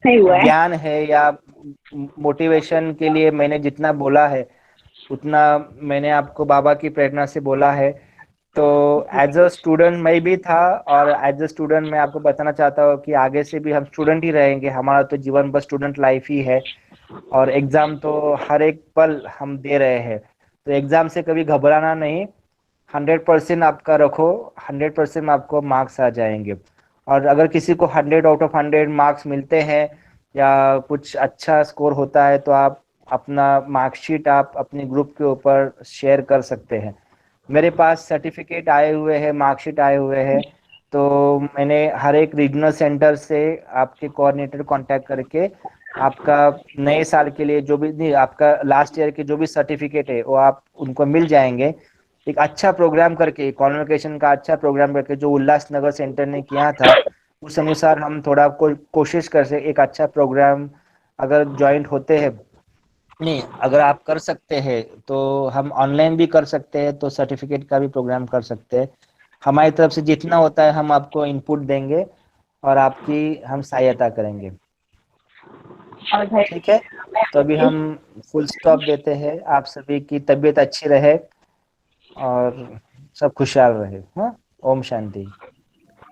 नहीं हुआ है। ज्ञान है या मोटिवेशन के लिए मैंने जितना बोला है, उतना मैंने आपको बाबा की प्रेरणा से बोला है। तो एज अ स्टूडेंट मैं भी था, और एज अ स्टूडेंट मैं आपको बताना चाहता हूँ कि आगे से भी हम स्टूडेंट ही रहेंगे। हमारा तो जीवन बस स्टूडेंट लाइफ ही है, और एग्जाम तो हर एक पल हम दे रहे हैं। तो एग्जाम से कभी घबराना नहीं, 100% आपका रखो, 100% आपको मार्क्स आ जाएंगे। और अगर किसी को 100 आउट ऑफ 100 मार्क्स मिलते हैं या कुछ अच्छा स्कोर होता है, तो आप अपना मार्कशीट आप अपने ग्रुप के ऊपर शेयर कर सकते हैं। मेरे पास सर्टिफिकेट आए हुए हैं, मार्कशीट आए हुए हैं। तो मैंने हर एक रीजनल सेंटर से आपके कोऑर्डिनेटर कांटेक्ट करके आपका नए साल के लिए जो भी नहीं, आपका लास्ट ईयर के जो भी सर्टिफिकेट है वो आप उनको मिल जाएंगे। एक अच्छा प्रोग्राम करके, कॉन्वोकेशन का अच्छा प्रोग्राम करके जो उल्लासनगर सेंटर ने किया था, उस अनुसार हम थोड़ा कोशिश कर से एक अच्छा प्रोग्राम अगर ज्वाइंट होते हैं, नहीं अगर आप कर सकते हैं तो हम ऑनलाइन भी कर सकते हैं, तो सर्टिफिकेट का भी प्रोग्राम कर सकते हैं। हमारी तरफ से जितना होता है हम आपको इनपुट देंगे, और आपकी हम सहायता करेंगे, और भाई ठीक है? तो अभी हम फुल स्टॉप देते हैं। आप सभी की तबीयत अच्छी रहे, और सब खुशहाल रहे। हाँ, ओम शांति।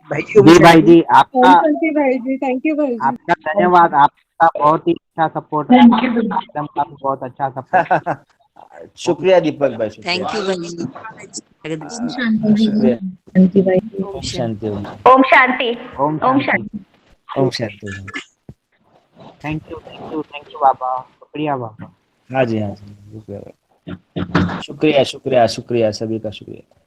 जी भाई जी, आपका भाई जी, थैंक यू भाई जी। आपका धन्यवाद। आपका बहुत ही अच्छा सपोर्ट है, थैंक यू एकदम काफी बहुत अच्छा सपोर्ट। शुक्रिया दीपक भाई, शुक्रिया। थैंक यू भाई शुक्रिया। शांति भाई। ओम शांति, ओम ओम शांति। ओम ओम शांति। ओम शांति। थैंक यू बाबा, शुक्रिया बाबा। हाँ जी, हाँ जी, शुक्रिया, शुक्रिया, शुक्रिया, शुक्रिया, सभी का शुक्रिया।